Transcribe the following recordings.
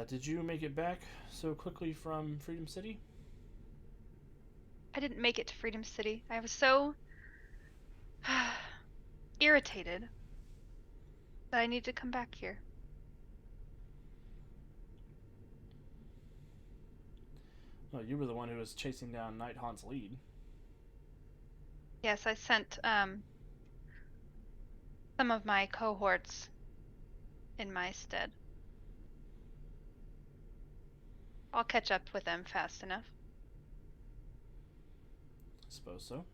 Did you make it back so quickly from Freedom City? I didn't make it to Freedom City. I was so irritated that I need to come back here. Oh, you were the one who was chasing down Nighthaunt's lead. Yes, I sent some of my cohorts in my stead. I'll catch up with them fast enough. I suppose so.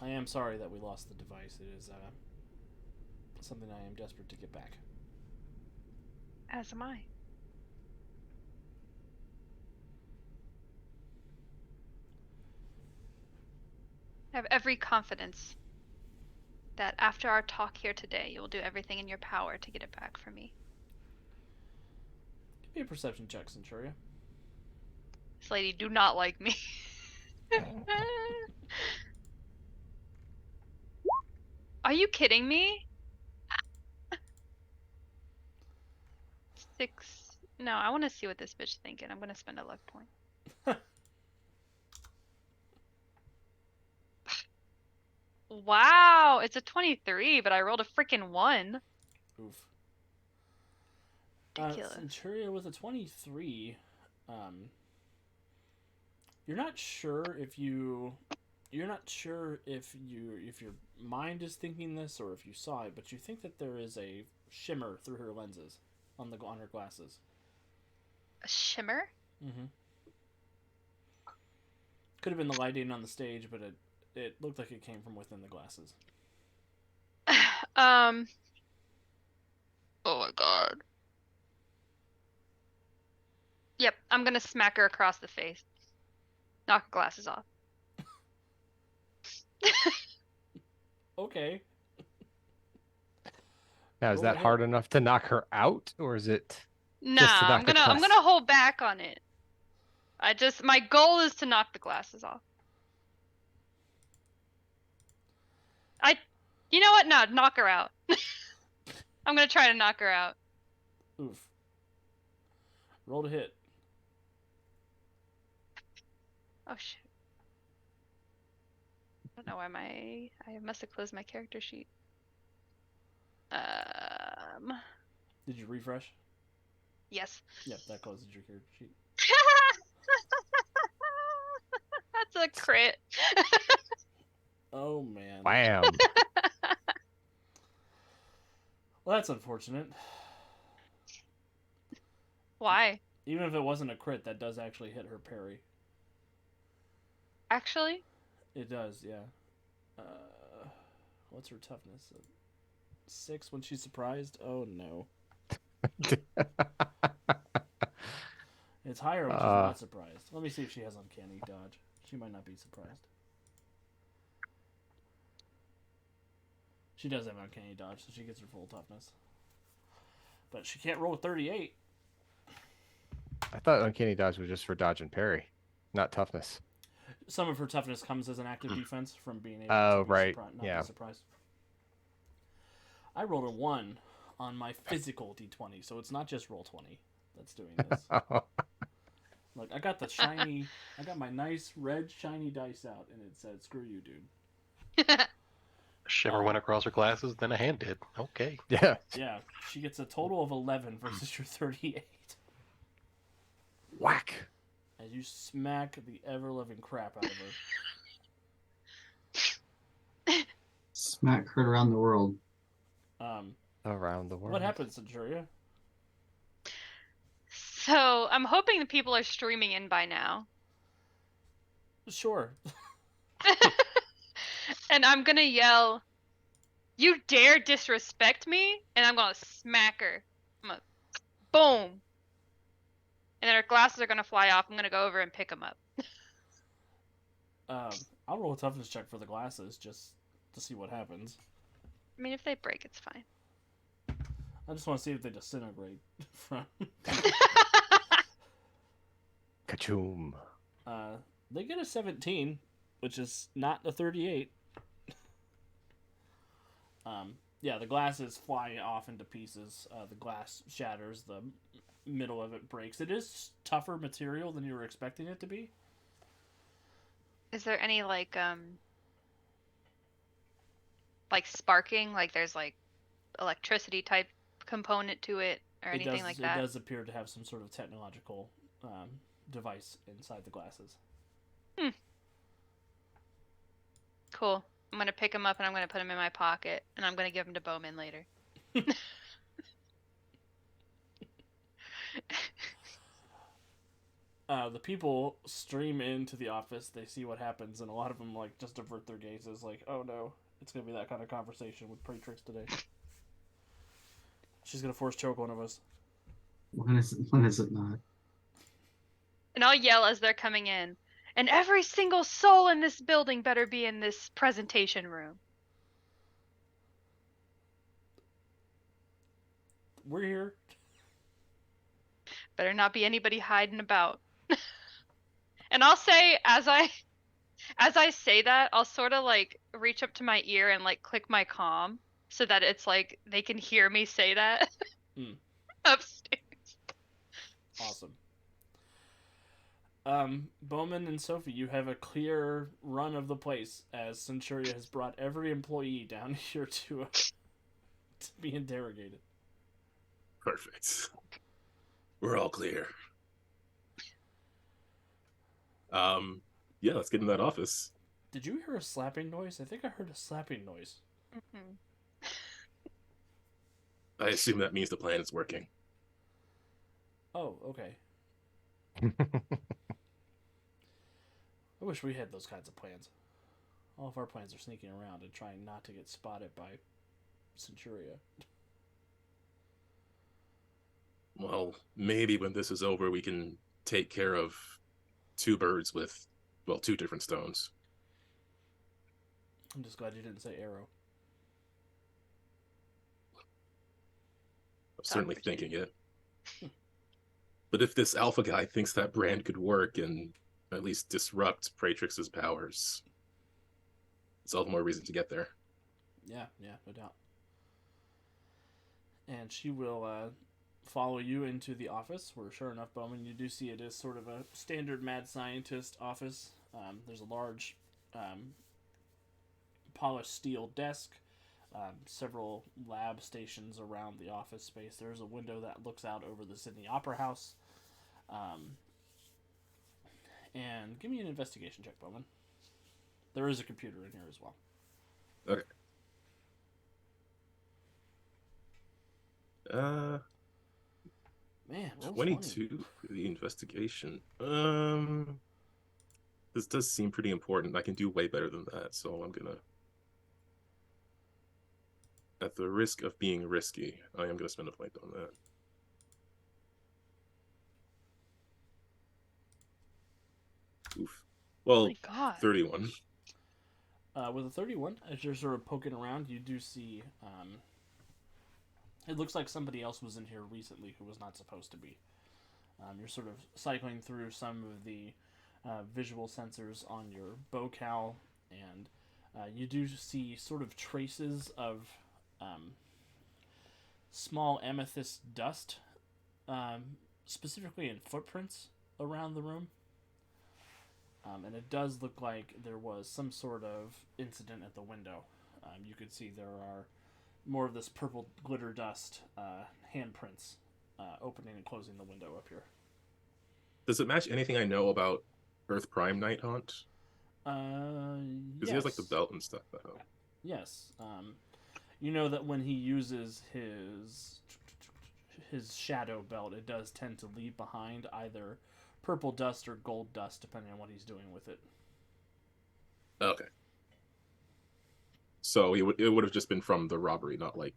I am sorry that we lost the device. It is something I am desperate to get back. As am I. I have every confidence that after our talk here today, you will do everything in your power to get it back for me. Give me a perception check, Centuria. This lady do not like me. Are you kidding me? 6. No, I want to see what this bitch thinking. I'm gonna spend a luck point. Wow, it's a 23, but I rolled a freaking 1. Oof. Ridiculous. Centuria with a 23. Um, you're not sure if you. You're not sure if your mind is thinking this or if you saw it, but you think that there is a shimmer through her lenses on her glasses. A shimmer? Mm-hmm. Could have been the lighting on the stage, but it looked like it came from within the glasses. um. Oh my god. Yep, I'm gonna smack her across the face. Knock her glasses off. Okay. Now, is Roll to that hit. hard enough to knock her out, or is it just to Nah, knock the I'm glass? gonna hold back on it. My goal is to knock the glasses off. You know what? No, knock her out. I'm gonna try to knock her out. Oof. Roll to hit. Oh shit. I don't know why I must have closed my character sheet. Did you refresh? Yes. Yep, that closes your character sheet. That's a crit. Oh man. Bam. Well, that's unfortunate. Why? Even if it wasn't a crit, that does actually hit her parry. Actually? It does, yeah. What's her toughness? 6 when she's surprised? Oh no. It's higher when she's not surprised. Let me see if she has uncanny dodge. She might not be surprised. She does have uncanny dodge, so she gets her full toughness. But she can't roll a 38. I thought uncanny dodge was just for dodge and parry, not toughness. Some of her toughness comes as an active defense from being able Oh, to be right. not Yeah. be surprised. I rolled a 1 on my physical d20, so it's not just roll 20 that's doing this. Look, I got my nice red shiny dice out, and it said, "Screw you, dude." Shimmer went across her glasses, then a hand did. Okay. Yeah. Yeah, she gets a total of 11 versus your 38. Whack. As you smack the ever-loving crap out of her. Smack heard around the world. Around the world. What happened, Centuria? So, I'm hoping the people are streaming in by now. Sure. And I'm gonna yell, "You dare disrespect me?" And I'm gonna smack her. I'm gonna, boom. And then her glasses are gonna fly off. I'm gonna go over and pick them up. I'll roll a toughness check for the glasses just to see what happens. I mean, if they break, it's fine. I just want to see if they disintegrate from. Kachoom. They get a 17, which is not a 38. Yeah, the glasses fly off into pieces. The glass shatters. The middle of it breaks. It is tougher material than you were expecting it to be. Is there any like sparking? Like there's like electricity type component to it or anything like It that? does appear to have some sort of technological device inside the glasses. Cool. I'm gonna pick them up and I'm gonna put them in my pocket and I'm gonna give them to Bowman later. The people stream into the office. They see what happens, and a lot of them like just avert their gazes, like, "Oh no, it's gonna be that kind of conversation with Praetrix today. She's gonna force choke one of us." When is it not? And I'll yell as they're coming in. And every single soul in this building better be in this presentation room. We're here. Better not be anybody hiding about. And I'll say as I say that, I'll sort of like reach up to my ear and like click my comm so that it's like they can hear me say that upstairs. Awesome. Bowman and Sophie, you have a clear run of the place as Centuria has brought every employee down here to be interrogated. Perfect. We're all clear. Yeah, let's get in that office. Did you hear a slapping noise? I think I heard a slapping noise. Mm-hmm. I assume that means the plan is working. Oh, okay. I wish we had those kinds of plans. All of our plans are sneaking around and trying not to get spotted by Centuria. Well, maybe when this is over, we can take care of two birds with, well, two different stones. I'm just glad you didn't say arrow. I'm certainly thinking it. But if this alpha guy thinks that brand could work and at least disrupt Praetrix's powers, it's all the more reason to get there. Yeah, no doubt. And she will follow you into the office, where sure enough, Bowman, you do see it is sort of a standard mad scientist office. There's a large polished steel desk, several lab stations around the office space. There's a window that looks out over the Sydney Opera House. And give me an investigation check, Bowman. There is a computer in here as well. Okay. Man, roll 22 for the investigation. This does seem pretty important. I can do way better than that, so I'm gonna, at the risk of being risky, I am gonna spend a point on that. Oof. Well, Oh my God. 31. With a 31, as you're sort of poking around, you do see. It looks like somebody else was in here recently who was not supposed to be. You're sort of cycling through some of the visual sensors on your bocal, and you do see sort of traces of small amethyst dust, specifically in footprints around the room. And it does look like there was some sort of incident at the window. You could see there are more of this purple glitter dust handprints opening and closing the window up here. Does it match anything I know about Earth Prime Night Haunt? Because he has like the belt and stuff. Yes. You know that when he uses his shadow belt, it does tend to leave behind either purple dust or gold dust, depending on what he's doing with it. Okay. So it would have just been from the robbery, not like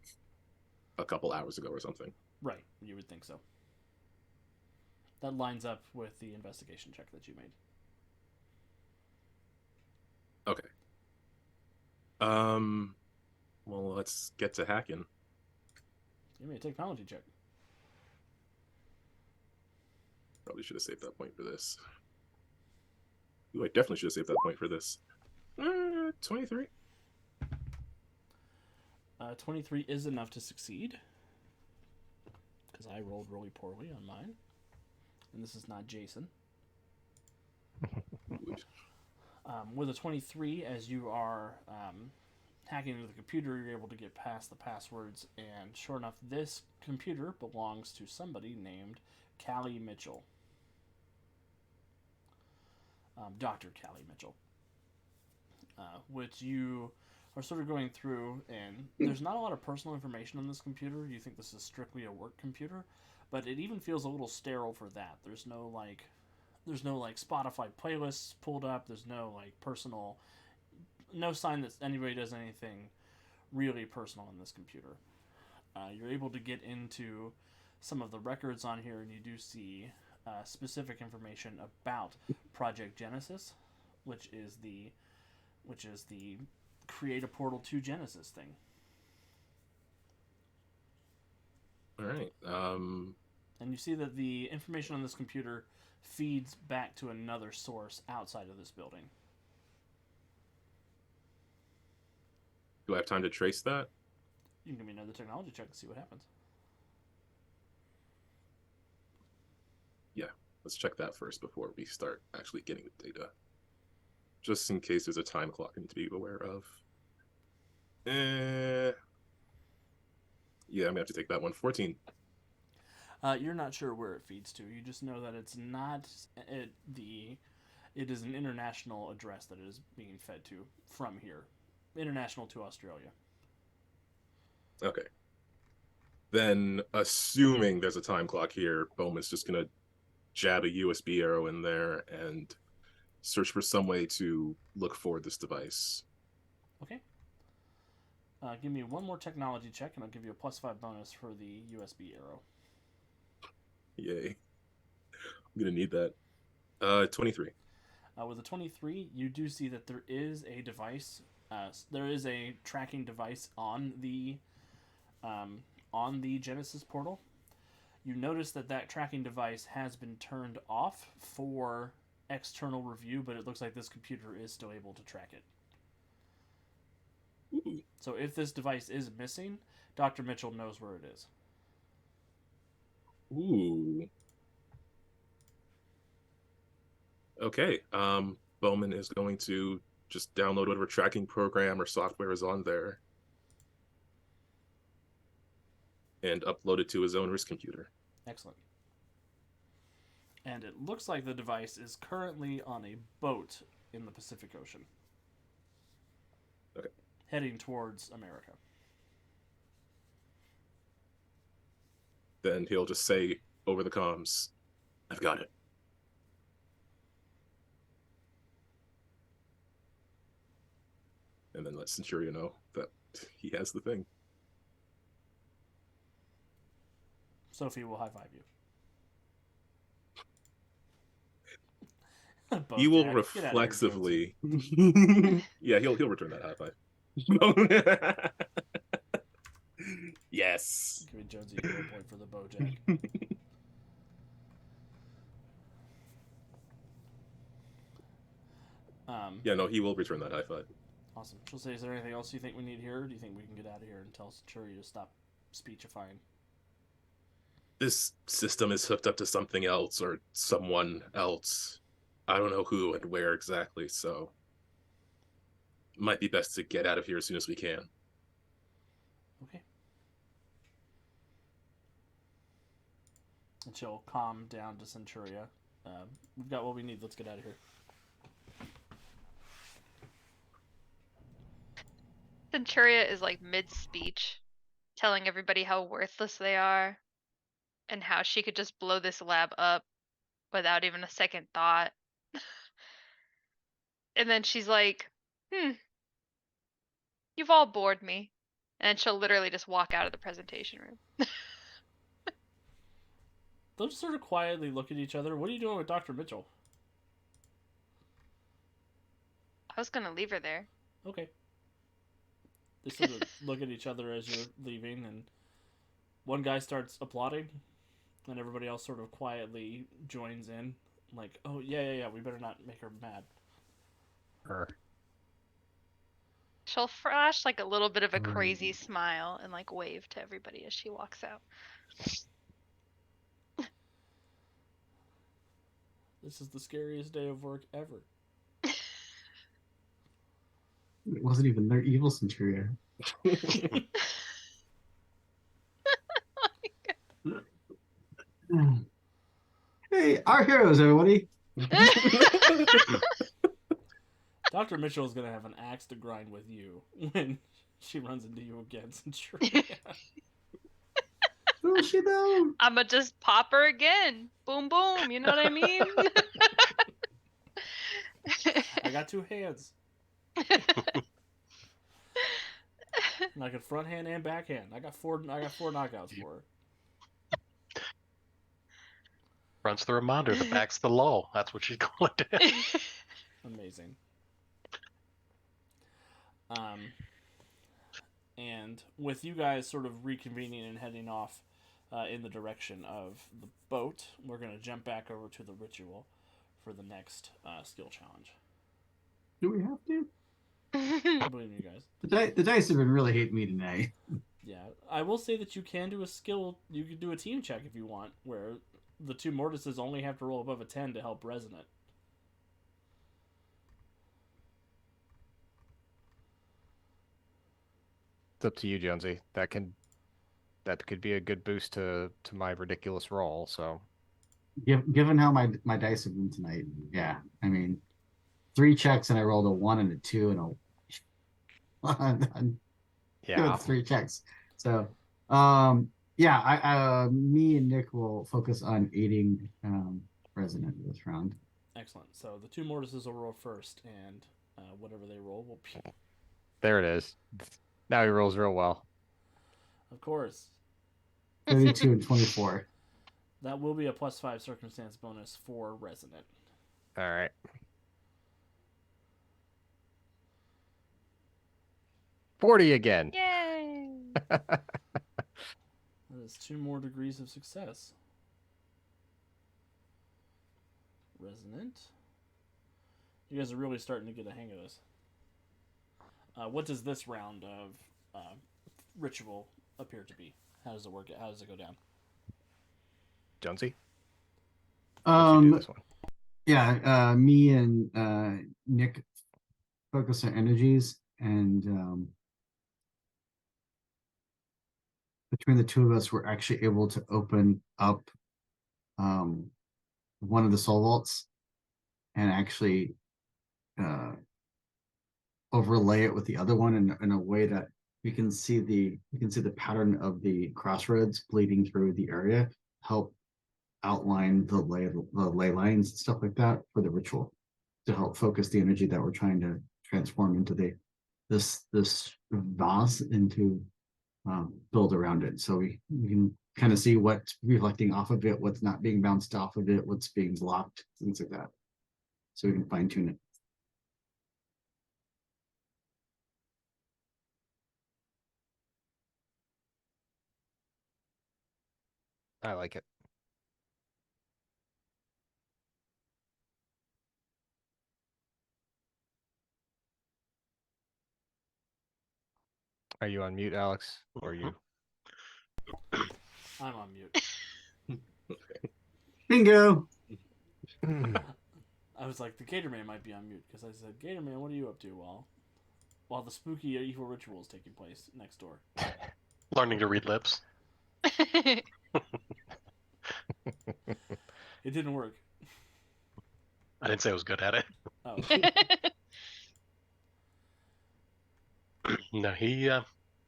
a couple hours ago or something. Right, you would think so. That lines up with the investigation check that you made. Okay. Well, let's get to hacking. Give me a technology check. Probably should have saved that point for this. Ooh, I definitely should have saved that point for this. 23. 23 is enough to succeed. Because I rolled really poorly on mine. And this is not Jason. With a 23, as you are hacking into the computer, you're able to get past the passwords. And sure enough, this computer belongs to somebody named Callie Mitchell. Dr. Callie Mitchell. Which you are sort of going through, and there's not a lot of personal information on this computer. You think this is strictly a work computer, but it even feels a little sterile for that. There's no Spotify playlists pulled up. There's no no sign that anybody does anything really personal in this computer. You're able to get into some of the records on here, and you do see specific information about Project Genesis, which is the create a portal to Genesis thing. All right. And you see that the information on this computer feeds back to another source outside of this building. Do I have time to trace that? You can give me another technology check to see what happens. Yeah, let's check that first before we start actually getting the data. Just in case there's a time clock I need to be aware of. Yeah, I'm gonna have to take that one. 14. You're not sure where it feeds to. You just know that it's not it is an international address that it is being fed to from here, international to Australia. Okay. Then, assuming there's a time clock here, Bowman's just gonna jab a USB arrow in there and search for some way to look for this device. Okay. Give me one more technology check, and I'll give you a +5 bonus for the USB arrow. Yay. I'm gonna need that. 23. With a 23, you do see that there is a device. There is a tracking device on the Genesis portal. You notice that tracking device has been turned off for external review, but it looks like this computer is still able to track it. Ooh. So if this device is missing, Dr. Mitchell knows where it is. Ooh. Okay. Bowman is going to just download whatever tracking program or software is on there and upload it to his own wrist computer. Excellent. And it looks like the device is currently on a boat in the Pacific Ocean. Okay. Heading towards America. Then he'll just say over the comms, "I've got it." And then let Centuria know that he has the thing. Sophie will high-five you. He will Bojack, get out of here, Jonesy. reflexively. Yeah, he'll return that high five. Yes. Give me Jonesy a 0 point for the Bojack. Yeah, no, he will return that high five. Awesome. She'll say, is there anything else you think we need here? Or do you think we can get out of here and tell Centuria to stop speechifying? This system is hooked up to something else or someone else. I don't know who and where exactly, so it might be best to get out of here as soon as we can. Okay. And she'll calm down to Centuria. We've got what we need. Let's get out of here. Centuria is like mid-speech, telling everybody how worthless they are, and how she could just blow this lab up without even a second thought. And then she's like, you've all bored me. And she'll literally just walk out of the presentation room. They'll just sort of quietly look at each other. What are you doing with Dr. Mitchell? I was gonna leave her there. Okay. They sort of look at each other as you're leaving, and one guy starts applauding, and everybody else sort of quietly joins in. Like, oh, yeah, we better not make her mad. She'll flash like a little bit of a crazy smile and like wave to everybody as she walks out. This is the scariest day of work ever. It wasn't even their evil Centuria. Hey, our heroes, everybody. Dr. Mitchell is gonna have an axe to grind with you when she runs into you again, Centuria. Oh, she though. I'ma just pop her again. Boom, boom. You know what I mean? I got 2 hands. And I can front hand and backhand. I got 4 knockouts for her. Front's the reminder, the back's the law. That's what she's going to do. Amazing. And with you guys sort of reconvening and heading off in the direction of the boat, we're going to jump back over to the ritual for the next skill challenge. Do we have to? I believe in you guys. The dice have been really hating me tonight. Yeah, I will say that you can do a skill. You can do a team check if you want, where the 2 mortises only have to roll above a 10 to help resonate. It's up to you, Jonesy. That could be a good boost to my ridiculous roll. So Given how my dice have been tonight, yeah. I mean, 3 checks and I rolled a 1 and a 2 and a yeah, 3 checks. So, yeah, me and Nick will focus on aiding Resonant this round. Excellent. So the 2 mortises will roll first, and whatever they roll will be. there it is. Now he rolls real well. Of course. 32 and 24. That will be a +5 circumstance bonus for Resonant. All right. $40 again. Yay! That is 2 more degrees of success. Resonant. You guys are really starting to get a hang of this. What does this round of ritual appear to be? How does it work? How does it go down? Jonesy, what'd you do Um, this one? yeah, me and Nick focus our energies, and between the 2 of us, we're actually able to open up one of the soul vaults and actually overlay it with the other one in a way that we can see the pattern of the crossroads bleeding through the area, help outline the ley lines and stuff like that for the ritual, to help focus the energy that we're trying to transform into this vase, into build around it. So we can kind of see what's reflecting off of it, what's not being bounced off of it, what's being blocked, things like that. So we can fine tune it. I like it. Are you on mute, Alex? Or are you? I'm on mute. Bingo. I was like, the Gatorman might be on mute, because I said, Gatorman, what are you up to while the spooky evil ritual is taking place next door? Learning to read lips. It didn't work. I didn't say I was good at it. Oh. No, he,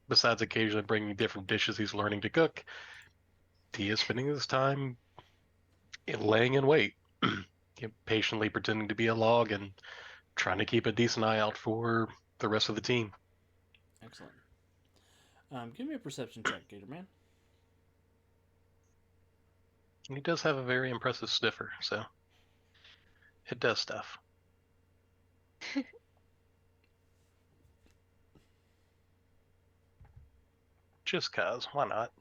besides occasionally bringing different dishes he's learning to cook, he is spending his time laying in wait, patiently pretending to be a log and trying to keep a decent eye out for the rest of the team. Excellent. Give me a perception check, Gatorman. He does have a very impressive sniffer, so it does stuff. Just cause, why not?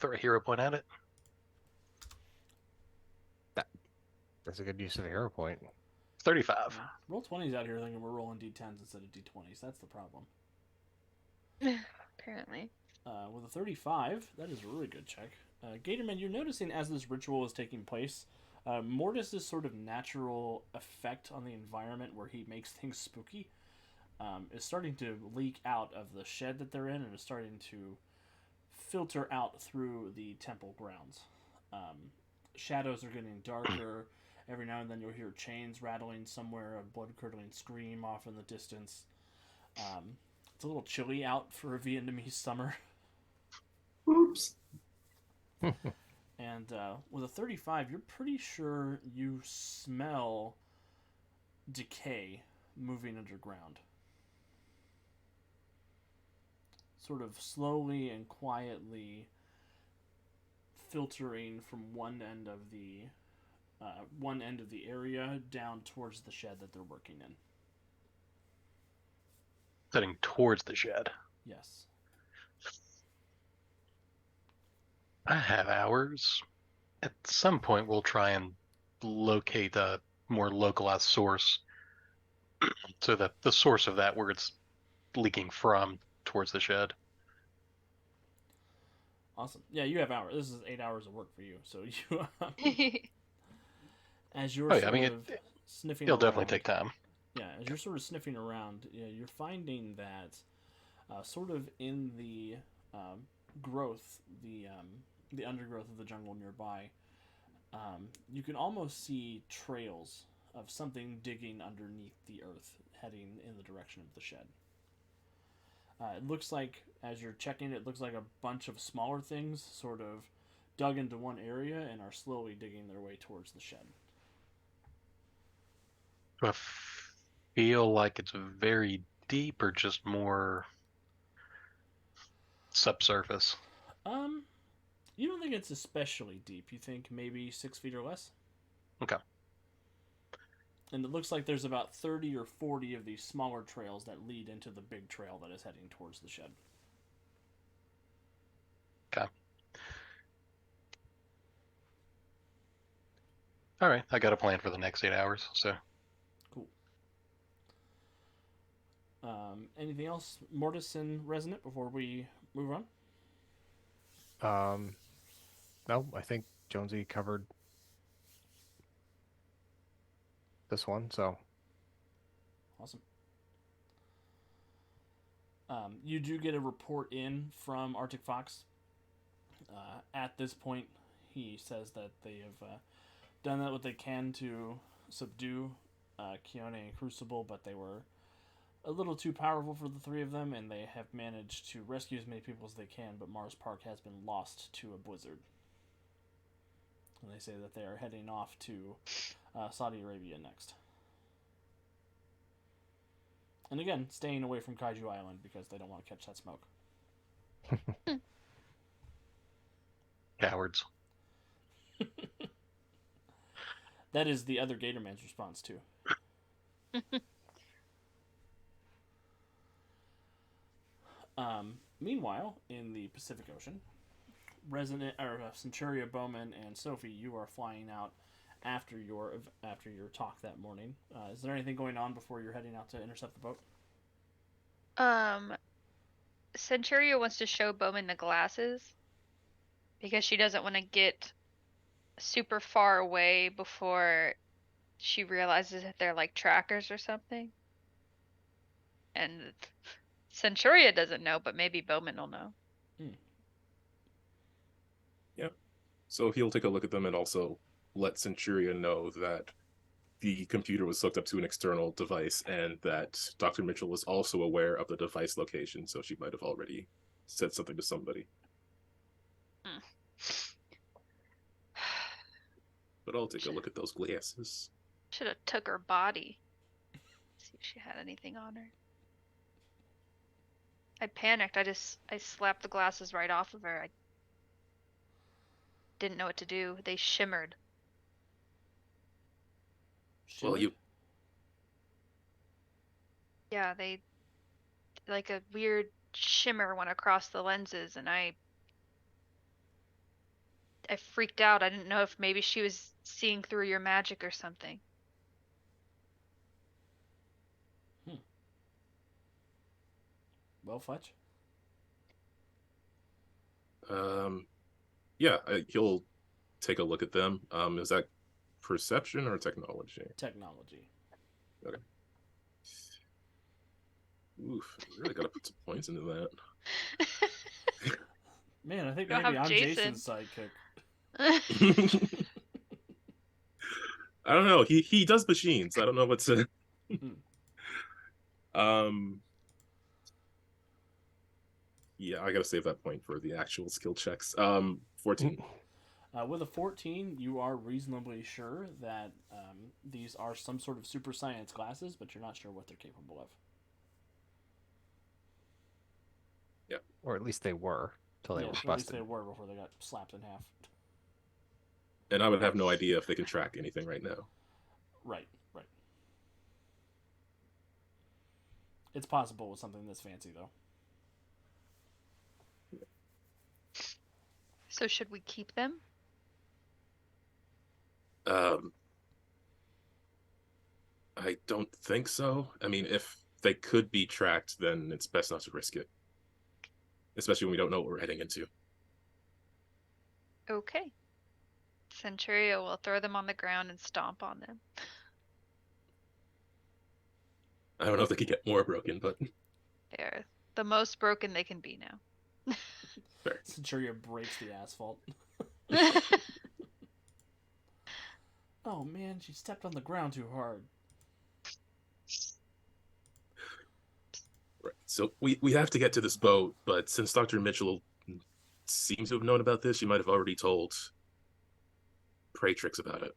Throw a hero point at it. That's a good use of a hero point. 35. Roll 20s out here thinking we're rolling D10s instead of D20s. That's the problem. apparently. With a 35, that is a really good check. Gatorman, you're noticing as this ritual is taking place, Mortis's sort of natural effect on the environment where he makes things spooky is starting to leak out of the shed that they're in and is starting to filter out through the temple grounds. Shadows are getting darker. Every now and then you'll hear chains rattling somewhere, a blood-curdling scream off in the distance. It's a little chilly out for a Vietnamese summer. Oops. And with a 35, you're pretty sure you smell decay moving underground. Sort of slowly and quietly filtering from one end of the area down towards the shed that they're working in. Heading towards the shed. Yes. I have hours. At some point, we'll try and locate a more localized source, so that the source of that where it's leaking from towards the shed. Awesome. Yeah, you have hours. This is 8 hours of work for you. So you, as you're Oh yeah, I mean, sniffing it'll around, definitely take time. Yeah, as you're sort of sniffing around, you're finding that sort of in the growth, the undergrowth of the jungle nearby, you can almost see trails of something digging underneath the earth, heading in the direction of the shed. It looks like, as you're checking, it looks like a bunch of smaller things sort of dug into one area and are slowly digging their way towards the shed. Do I feel like it's very deep or just more subsurface? You don't think it's especially deep. You think maybe 6 feet or less? Okay. And it looks like there's about 30 or 40 of these smaller trails that lead into the big trail that is heading towards the shed. Okay. All right, I got a plan for the next 8 hours, so. Cool. Anything else, Mortis and Resonant, before we move on? No, I think Jonesy covered this one, so. Awesome. You do get a report in from Arctic Fox. At this point, he says that they have done what they can to subdue Keone and Crucible, but they were a little too powerful for the three of them, and they have managed to rescue as many people as they can, but Mars Park has been lost to a blizzard. And they say that they are heading off to Saudi Arabia next. And again, staying away from Kaiju Island because they don't want to catch that smoke. Cowards. That is the other Gatorman's response too. Meanwhile, in the Pacific Ocean, Centuria Bowman and Sophie, you are flying out after your talk that morning. Is there anything going on before you're heading out to intercept the boat? Centuria wants to show Bowman the glasses because she doesn't want to get super far away before she realizes that they're like trackers or something. And Centuria doesn't know, but maybe Bowman will know. Yep. So he'll take a look at them and also let Centuria know that the computer was hooked up to an external device and that Dr. Mitchell was also aware of the device location, so she might have already said something to somebody. But I'll take a look at those glasses. Should have took her body. See if she had anything on her. I panicked. I slapped the glasses right off of her. I didn't know what to do. They shimmered. Well, you Yeah, they like a weird shimmer went across the lenses, and I freaked out. I didn't know if maybe she was seeing through your magic or something. Well, Fletch. Yeah, he'll take a look at them. Is that perception or technology? Technology. Okay. Oof, really gotta put some points into that. Man, I think Don't maybe have I'm Jason. Jason's sidekick. I don't know. He does machines. I don't know what to. um. Yeah, I gotta save that point for the actual skill checks. 14. With a 14, you are reasonably sure that these are some sort of super science glasses, but you're not sure what they're capable of. Or at least they were till they were Yes, or at least busted. they were before they got slapped in half. And I would have no idea if they can track anything right now. Right, right. It's possible with something this fancy, though. So should we keep them? I don't think so. I mean, if they could be tracked, then it's best not to risk it. Especially when we don't know what we're heading into. Okay. Centuria will throw them on the ground and stomp on them. I don't know if they could get more broken, but They're the most broken they can be now. fair. Centuria breaks the asphalt. Oh man, she stepped on the ground too hard. Right. So we have to get to this boat, but since Dr. Mitchell seems to have known about this, she might have already told Praetrix about it.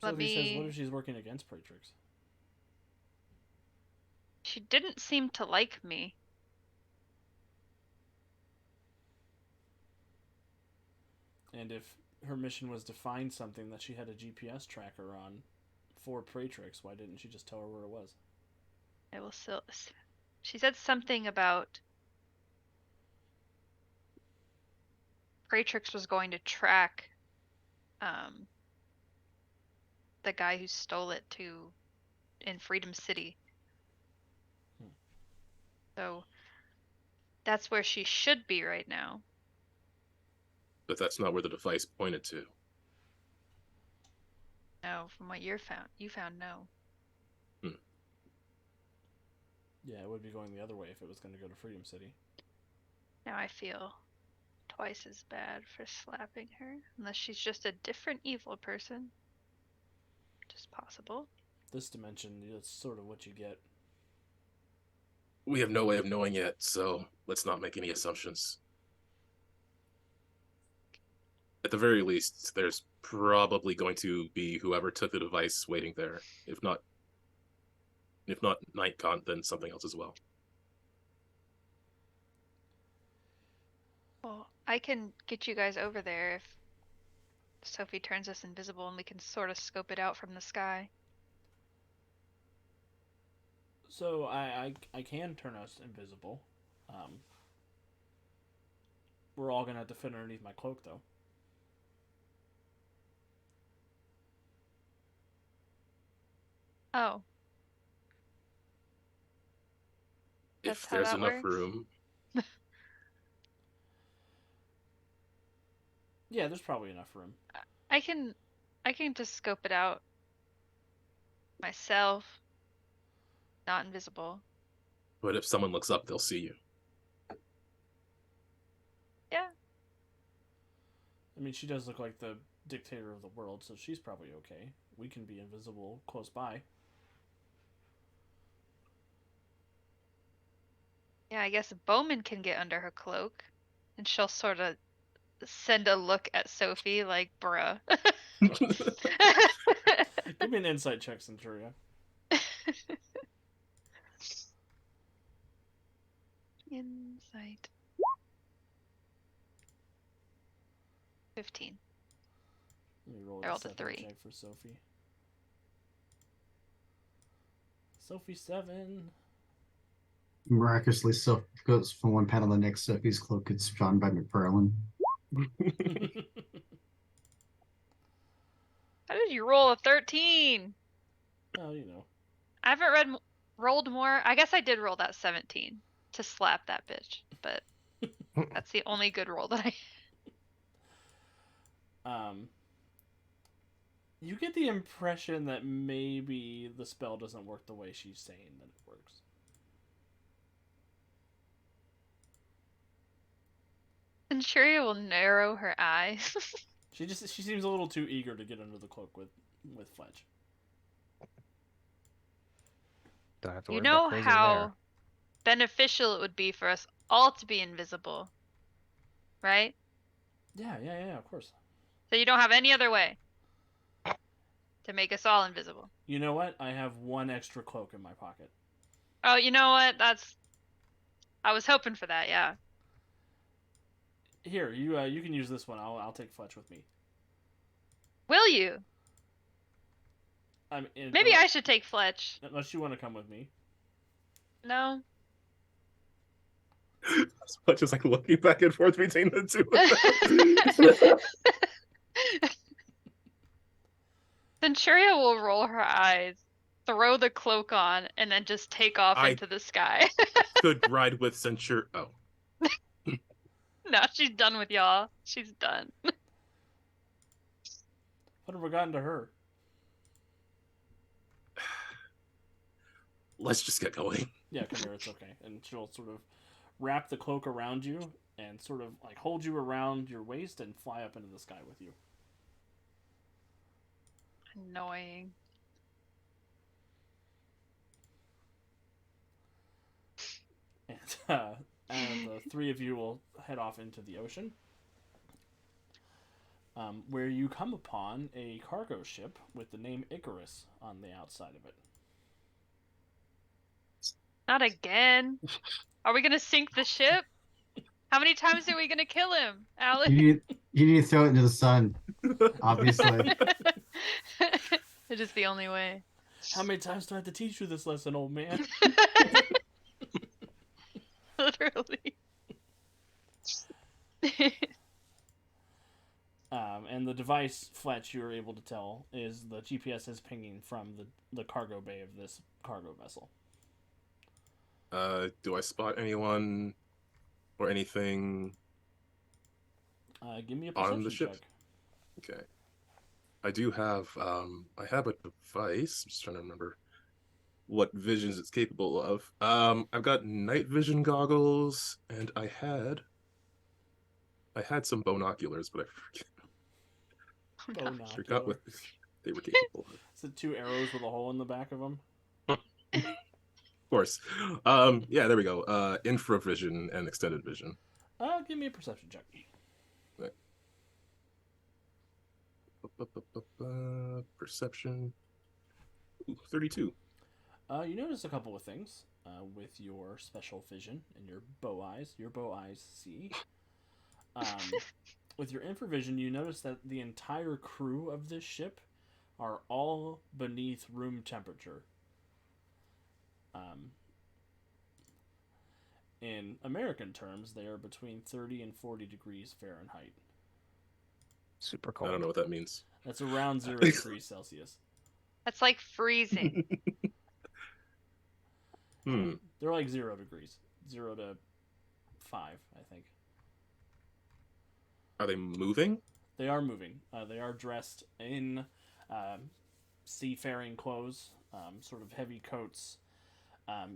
Sophie says, what if she's working against Praetrix? She didn't seem to like me. And if her mission was to find something that she had a GPS tracker on for Praetrix, why didn't she just tell her where it was? I will still. She said something about Praetrix was going to track the guy who stole it in Freedom City. So that's where she should be right now. But that's not where the device pointed to. No, from what you found no. Yeah, it would be going the other way if it was going to go to Freedom City. Now I feel twice as bad for slapping her, unless she's just a different evil person. Just possible. This dimension, that's sort of what you get. We have no way of knowing yet, so let's not make any assumptions. At the very least, there's probably going to be whoever took the device waiting there. If not Nightcon, then something else as well. Well, I can get you guys over there if Sophie turns us invisible and we can sort of scope it out from the sky. So I can turn us invisible. We're all gonna have to fit underneath my cloak, though. Oh. That's If how there's that enough works? room. Yeah, there's probably enough room. I can just scope it out myself. Not invisible. But if someone looks up, they'll see you. Yeah. I mean, she does look like the dictator of the world, so she's probably okay. We can be invisible close by. Yeah, I guess Bowman can get under her cloak, and she'll sort of send a look at Sophie like, bruh. Give me an insight check, Centuria. Insight. 15. Let me roll I rolled a deception 3. check for Sophie. Sophie 7. Miraculously, Sophie goes from one panel to the next. Sophie's cloak gets drawn by McFarlane. How did you roll a 13? Oh, you know. I haven't read rolled more. I guess I did roll that 17 to slap that bitch, but that's the only good roll that I. You get the impression that maybe the spell doesn't work the way she's saying that it works. Centuria will narrow her eyes. She seems a little too eager to get under the cloak with Fletch. Don't have to You worry about know closing how beneficial it would be for us all to be invisible, right? Yeah, of course. So you don't have any other way to make us all invisible. You know what? I have one extra cloak in my pocket. Oh, you know what? I was hoping for that, yeah. Here, you can use this one. I'll take Fletch with me. Will you? Maybe I should take Fletch. Unless you want to come with me. No. As much as like looking back and forth between the two of them. Centuria will roll her eyes, throw the cloak on, and then just take off into the sky. Could ride with censure. Oh. No, she's done with y'all. She's done. What have we gotten to her? Let's just get going. Yeah, come here, it's okay. And she'll sort of wrap the cloak around you and sort of like hold you around your waist and fly up into the sky with you. Annoying. And the three of you will head off into the ocean, where you come upon a cargo ship with the name Icarus on the outside of it. Not again. Are we gonna sink the ship? How many times are we gonna kill him, Alex? You need to throw it into the sun, obviously. It is the only way. How many times do I have to teach you this lesson, old man? Literally. And the device, Fletch, you're able to tell, is the GPS is pinging from the cargo bay of this cargo vessel. Do I spot anyone or anything Give me a on perception the ship? check. Okay. I do have I have a device. I'm just trying to remember what visions it's capable of. I've got night vision goggles, and I had some binoculars, but I forgot what they were capable of. Is it 2 arrows with a hole in the back of them? Of course. Yeah, there we go. Infravision and extended vision. Give me a perception check. Right. Perception. Ooh, 32. You notice a couple of things with your special vision and your bow eyes. Your bow eyes see. With your infravision, you notice that the entire crew of this ship are all beneath room temperature. In American terms, they are between 30 and 40 degrees Fahrenheit. Super I cold. don't know what that means. That's around 0 degrees Celsius. That's like freezing. They're like 0 degrees. 0 to 5, I think. Are they moving? They are moving. They are dressed in seafaring clothes, sort of heavy coats.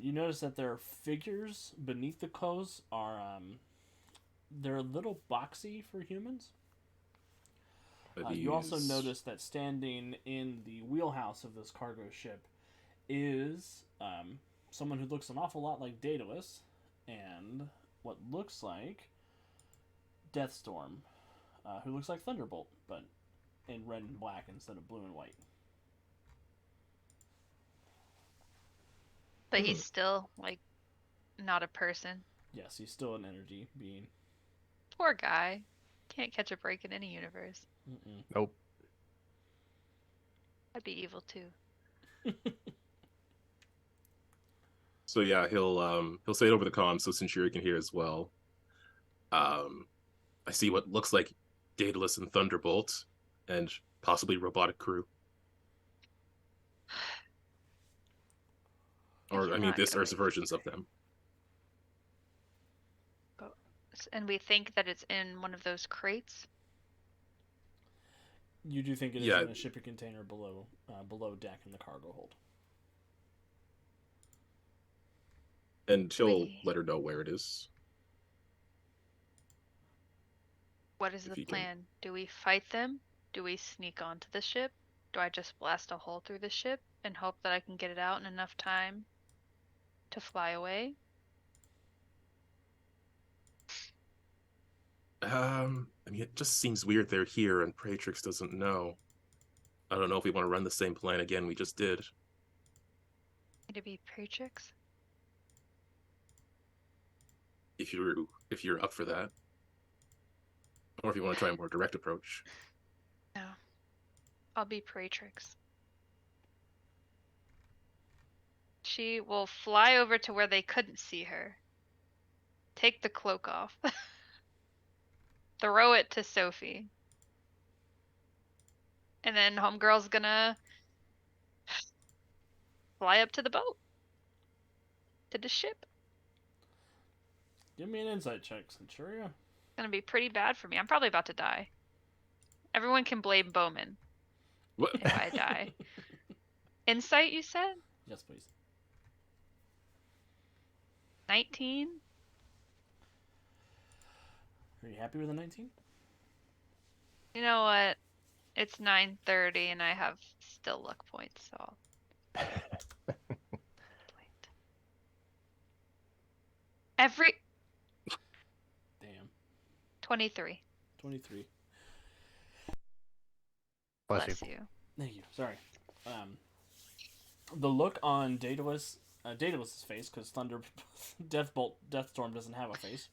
You notice that their figures beneath the clothes are they're a little boxy for humans. You also notice that standing in the wheelhouse of this cargo ship is someone who looks an awful lot like Daedalus and what looks like Deathstorm, who looks like Thunderbolt, but in red and black instead of blue and white. But he's still, like, not a person. Yes, he's still an energy being. Poor guy. Can't catch a break in any universe. Mm-mm. Nope. I'd be evil too. So yeah, he'll say it over the comm so Centuria can hear as well. I see what looks like Daedalus and Thunderbolt, and possibly robotic crew. Or It's I mean, not this Earth's good. versions of them. And we think that it's in one of those crates. You do think it is Yeah. in a shipping container below deck in the cargo hold. And she'll We- let her know where it is. What is If the you can- plan? Do we fight them? Do we sneak onto the ship? Do I just blast a hole through the ship and hope that I can get it out in enough time to fly away? I mean, it just seems weird they're here and Praetrix doesn't know. I don't know if we want to run the same plan again we just did. Need to be Praetrix? If you're up for that. Or if you want to try a more direct approach. No. I'll be Praetrix. She will fly over to where they couldn't see her. Take the cloak off. Throw it to Sophie. And then Homegirl's gonna fly up to the boat. To the ship. Give me an insight check, Centuria. It's gonna be pretty bad for me. I'm probably about to die. Everyone can blame Bowman What? if I die. Insight, you said? Yes, please. 19? Are you happy with a 19? You know what? It's 9:30 and I have still luck points, so I'll every Damn. 23. 23. Bless Bless you. you. Thank you. Sorry. The look on Daedalus' face, because Deathstorm doesn't have a face.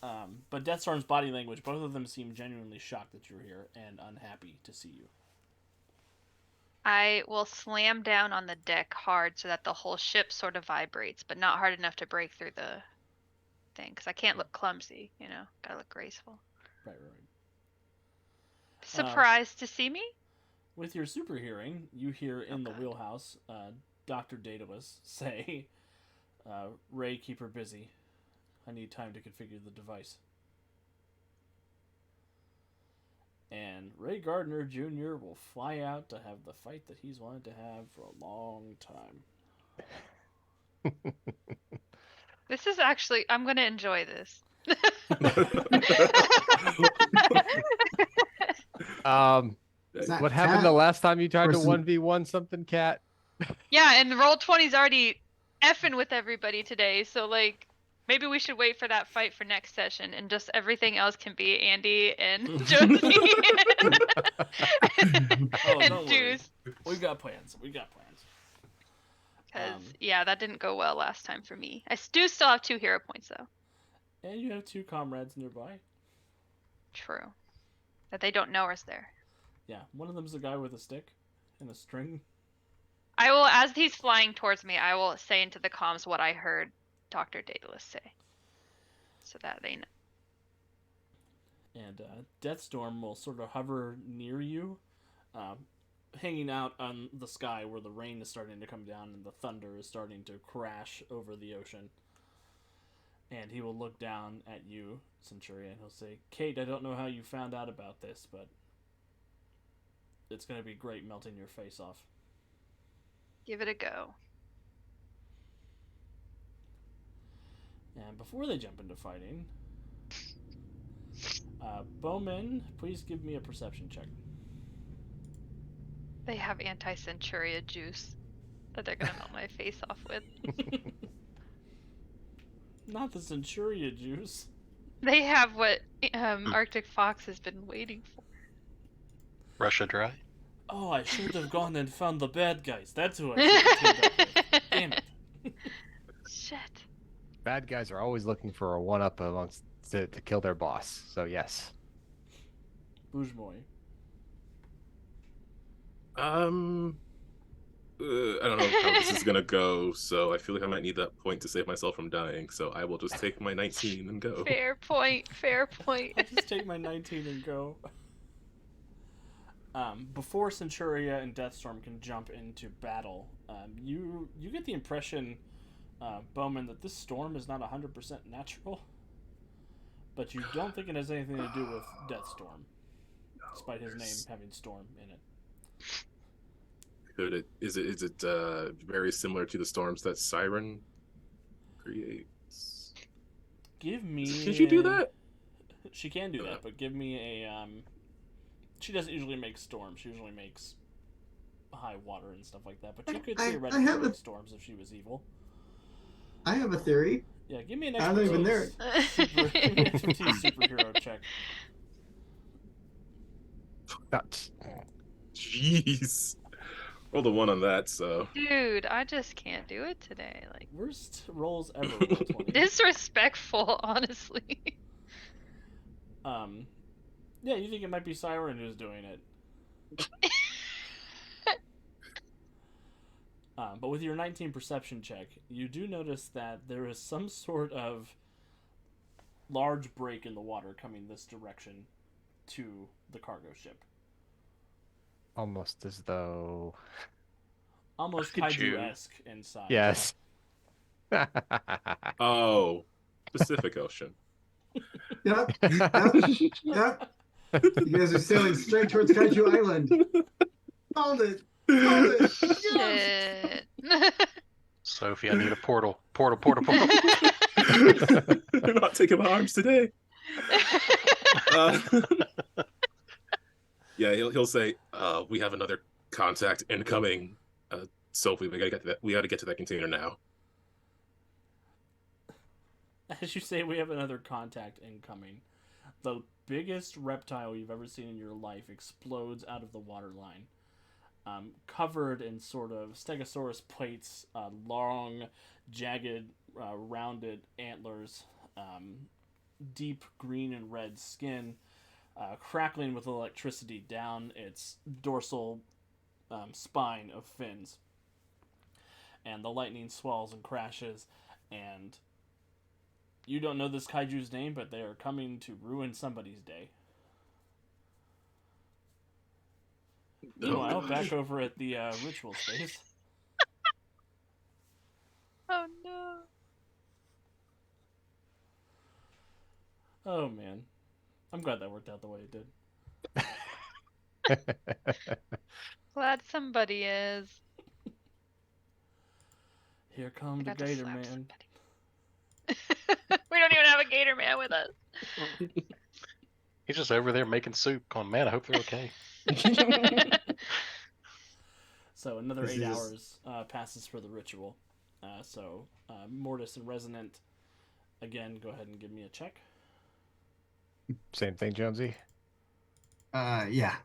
But Deathstorm's body language, both of them seem genuinely shocked that you're here and unhappy to see you. I will slam down on the deck hard so that the whole ship sort of vibrates, but not hard enough to break through the thing, because I can't look clumsy, you know? Gotta look graceful. Right. Surprised to see me? With your super hearing, you hear in the God. wheelhouse Dr. Daedalus say, Ray, keep her busy. I need time to configure the device. And Ray Gardner Jr. will fly out to have the fight that he's wanted to have for a long time. This is actually, I'm gonna enjoy this. What happened the last time you tried to person- 1v1 something, Cat? Yeah, and Roll20's already effing with everybody today, so like maybe we should wait for that fight for next session, and just everything else can be Andy and Josie and don't worry. Deuce. We've got plans. Because yeah, that didn't go well last time for me. I do still have 2 hero points though. And you have 2 comrades nearby. True. That they don't know is there. Yeah, one of them's the guy with a stick and a string. I will, as he's flying towards me, I will say into the comms what I heard Dr. Daedalus say. So that they know. And Deathstorm will sort of hover near you, hanging out on the sky where the rain is starting to come down and the thunder is starting to crash over the ocean. And he will look down at you, Centurion. He'll say, Kate, I don't know how you found out about this, but it's going to be great melting your face off. Give it a go. And before they jump into fighting, Bowman, please give me a perception check. They have anti-Centuria juice that they're gonna melt my face off with. Not the Centuria juice. They have what Arctic Fox has been waiting for. Russia dry. Oh, I should have gone and found the bad guys. That's who I should have teamed up with. Damn it. Shit. Bad guys are always looking for a one-up amongst to kill their boss. So yes. Boujmoy. I don't know how this is gonna go, so I feel like I might need that point to save myself from dying. So I will just take my 19 and go. Fair point. Fair point. I'll just take my 19 and go. Before Centuria and Deathstorm can jump into battle, you get the impression, Bowman, that this storm is not 100% natural, but you don't think it has anything to do with Deathstorm, despite his name having Storm in it. Is it very similar to the storms that Siren creates? Give me. Can she do that? She can do that, but give me a. She doesn't usually make storms. She usually makes high water and stuff like that. But you could theoretically make storms if she was evil. I have a theory. Yeah, give me an I'm not even there. expertise superhero check. That's Jeez. Rolled a 1 on that, so. Dude, I just can't do it today. Like, Worst rolls ever. Roll 20. disrespectful, honestly. Yeah, you think it might be Siren who's doing it. But with your 19 perception check, you do notice that there is some sort of large break in the water coming this direction to the cargo ship. almost as though. Almost Look at you. kaiju-esque inside. Yes. Oh, Pacific Ocean. Yep. Yep. You guys are sailing straight towards Kaiju Island. Hold it. Hold it. Yes. Shit. Sophie, I need a portal. Portal. I'm not taking my arms today. Yeah, he'll say, "We have another contact incoming. Sophie, we gotta get to that. We gotta get to that container now." As you say, we have another contact incoming. The biggest reptile you've ever seen in your life explodes out of the waterline. Covered in sort of Stegosaurus plates, long, jagged, rounded antlers, deep green and red skin, crackling with electricity down its dorsal spine of fins. And the lightning swells and crashes, and you don't know this kaiju's name, but they are coming to ruin somebody's day. Meanwhile, back over at the ritual space. Oh no. Oh man, I'm glad that worked out the way it did. Glad somebody is. Here come the Got to Gator slap Man. somebody. We don't even have a Gator Man with us. He's just over there making soup. Going, man, I hope they're okay. So another This 8 is- hours passes for the ritual. So Mortis and Resonant, again, go ahead and give me a check. Same thing, Jonesy. Yeah.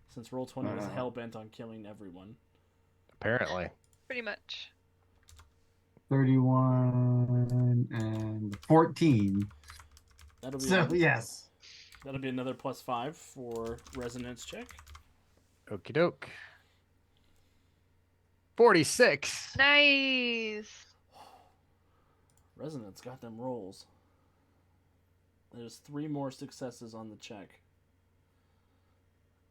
Since Roll20 was Uh. hell bent on killing everyone. Apparently. Pretty much. 31 and 14. That'll be So, yes. that'll be another +5 for Resonance check. Okie doke. 46. Nice. Resonance got them rolls. There's 3 more successes on the check.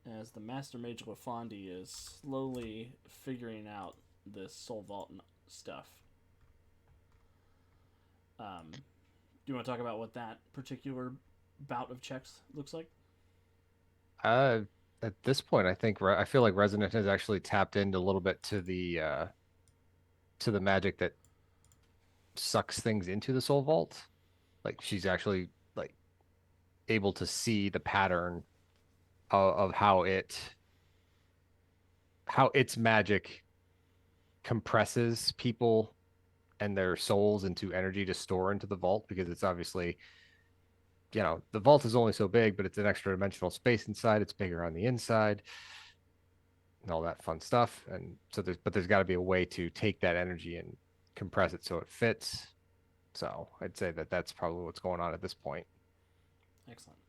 As the Master Mage Lafandi is slowly figuring out this Soul Vault stuff. Do you want to talk about what that particular bout of checks looks like? At this point, I feel like Resonant has actually tapped into a little bit to the magic that sucks things into the Soul Vault. Like she's actually like able to see the pattern of how its magic compresses people and their souls into energy to store into the vault, because it's obviously, the vault is only so big, but it's an extra dimensional space inside. It's bigger on the inside and all that fun stuff. And so there's got to be a way to take that energy and compress it so it fits. So I'd say that that's probably what's going on at this point. Excellent.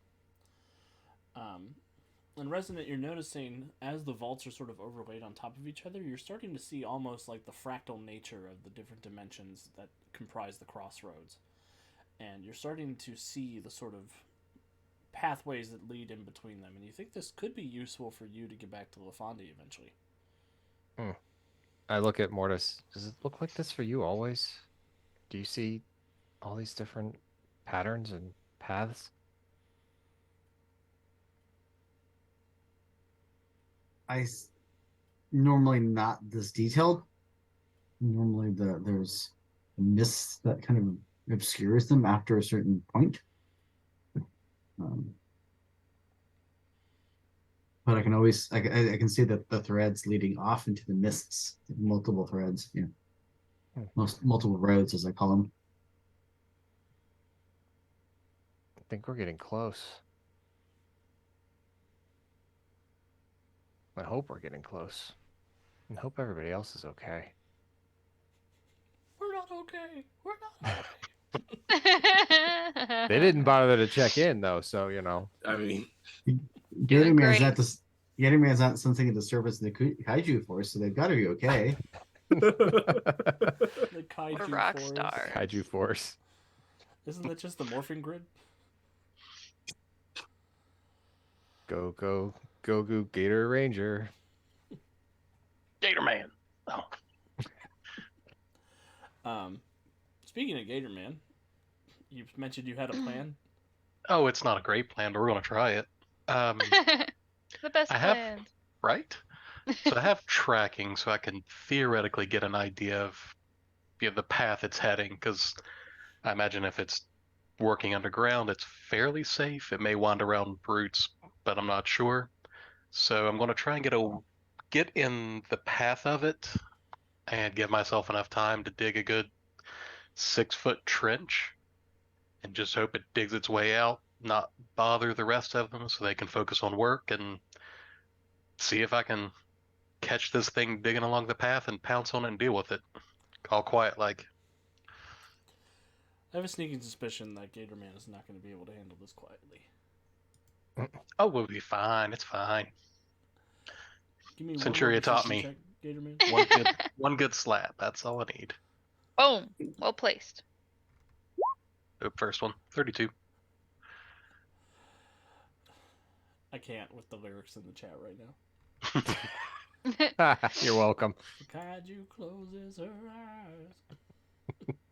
And Resonant, you're noticing as the vaults are sort of overlaid on top of each other, you're starting to see almost like the fractal nature of the different dimensions that comprise the crossroads. And you're starting to see the sort of pathways that lead in between them, and you think this could be useful for you to get back to Lafandi eventually. I look at Mortis. Does it look like this for you always? Do you see all these different patterns and paths? Normally not this detailed. Normally there's mist that kind of obscures them after a certain point. But I can always I can see that the threads leading off into the mists, multiple threads, multiple roads as I call them. I think we're getting close. I hope we're getting close. And hope everybody else is okay. We're not okay. We're not okay. They didn't bother to check in though, so I mean, Gator Man's great. not this. Gator Man's not sensing a disturbance in the kaiju force, so they've got to be okay. The What a kaiju rock force. star. Kaiju force. Isn't that just the morphing grid? Go Goo Gator Ranger. Gator Man. Oh, Speaking of Gator Man, you mentioned you had a plan. oh, it's not a great plan, but we're gonna try it. The best I have- plans. Right? So I have tracking, so I can theoretically get an idea of the path it's heading. Because I imagine if it's working underground, it's fairly safe. It may wander around roots, but I'm not sure. So I'm going to try and get in the path of it, and give myself enough time to dig a good 6-foot trench, and just hope it digs its way out. Not bother the rest of them, so they can focus on work, and see if I can catch this thing digging along the path and pounce on it and deal with it. All quiet like. I have a sneaking suspicion that Gator Man is not going to be able to handle this quietly. Oh, we'll be fine. It's fine. Give me Centuria one taught resistance me. check, Gator Man. One good slap. That's all I need. Boom. Well placed. Oh, first one. 32. I can't with the lyrics in the chat right now. You're welcome. The kaiju closes her eyes.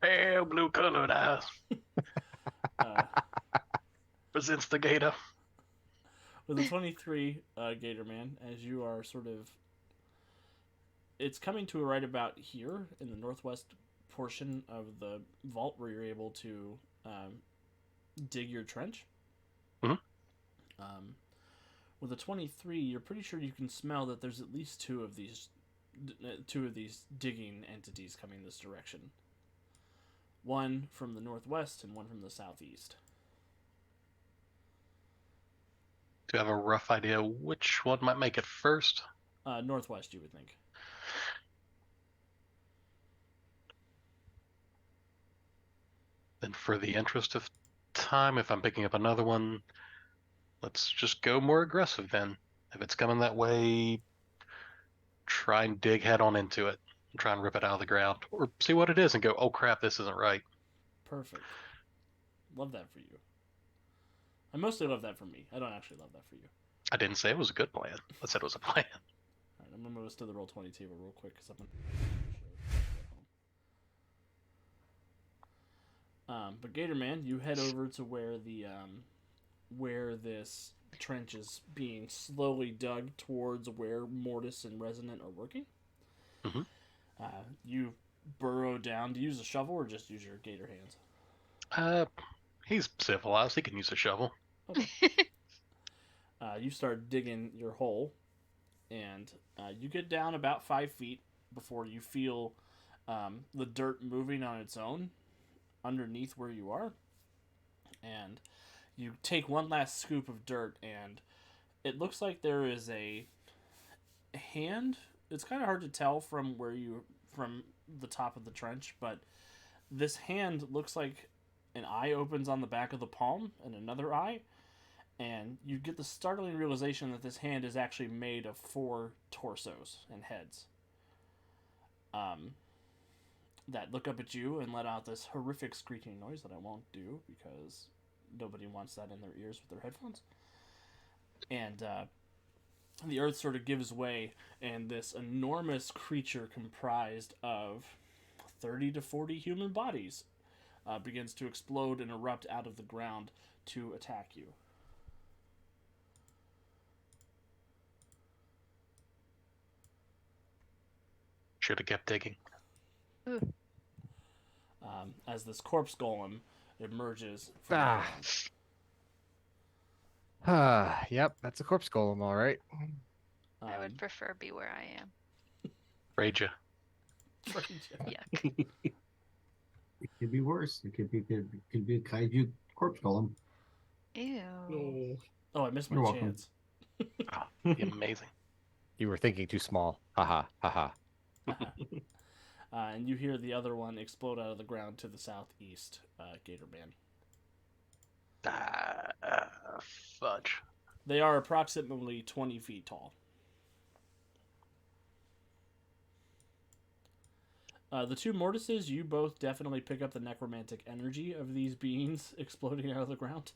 Pale blue colored eyes. Uh, Presents the gator. with a 23, Gator Man, as you are sort of... It's coming to right about here in the northwest portion of the vault where you're able to dig your trench. Mhm. With a 23, you're pretty sure you can smell that there's at least two of these digging entities coming this direction. One from the northwest and one from the southeast. Do you have a rough idea which one might make it first? Northwest, you would think. Then for the interest of time, if I'm picking up another one, let's just go more aggressive then. If it's coming that way, try and dig head on into it. Try and rip it out of the ground. Or see what it is and go, oh crap, this isn't right. Perfect. Love that for you. I mostly love that for me. I don't actually love that for you. I didn't say it was a good plan. I said it was a plan. Alright, I'm going to move us to the Roll20 table real quick because I'm going to... But Gator Man, you head over to where the where this trench is being slowly dug towards where Mortis and Resonant are working. Mhm. You burrow down. Do you use a shovel or just use your gator hands? He's civilized. He can use a shovel. Okay. You start digging your hole, and you get down about 5 feet before you feel the dirt moving on its own underneath where you are. And you take one last scoop of dirt, and it looks like there is a hand. It's kind of hard to tell from the top of the trench, but this hand looks like an eye opens on the back of the palm and another eye, and you get the startling realization that this hand is actually made of 4 torsos and heads that look up at you and let out this horrific screeching noise that I won't do because nobody wants that in their ears with their headphones. And the earth sort of gives way, and this enormous creature comprised of 30 to 40 human bodies begins to explode and erupt out of the ground to attack you. Should have kept digging. As this corpse golem emerges from Ah. the ground. Yep, that's a corpse golem, all right. I would Um, prefer be where I am. Raja. Yuck. It could be worse. It could be a kaiju corpse golem. Ew. Oh, I missed my You're welcome. chance. Amazing. You were thinking too small. Haha, haha. And you hear the other one explode out of the ground to the southeast, Gatorman. Fudge. They are approximately 20 feet tall. The two mortises, you both definitely pick up the necromantic energy of these beings exploding out of the ground.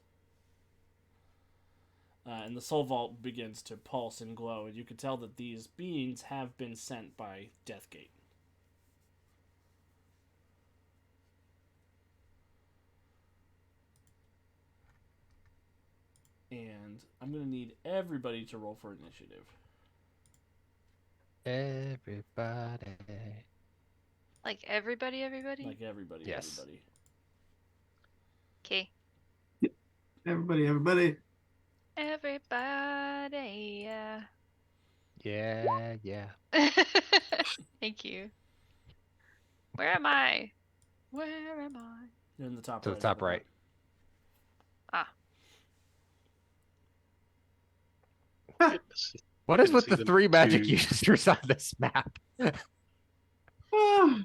And the soul vault begins to pulse and glow, and you can tell that these beings have been sent by Deathgate. And I'm going to need everybody to roll for initiative. Everybody. Like everybody? Like everybody, Yes. everybody. Okay. Everybody. Everybody. Yeah. Thank you. Where am I? Where am I? You're in the top To the right. top right. What is Didn't with see the them 3 magic do- users on this map? Ah,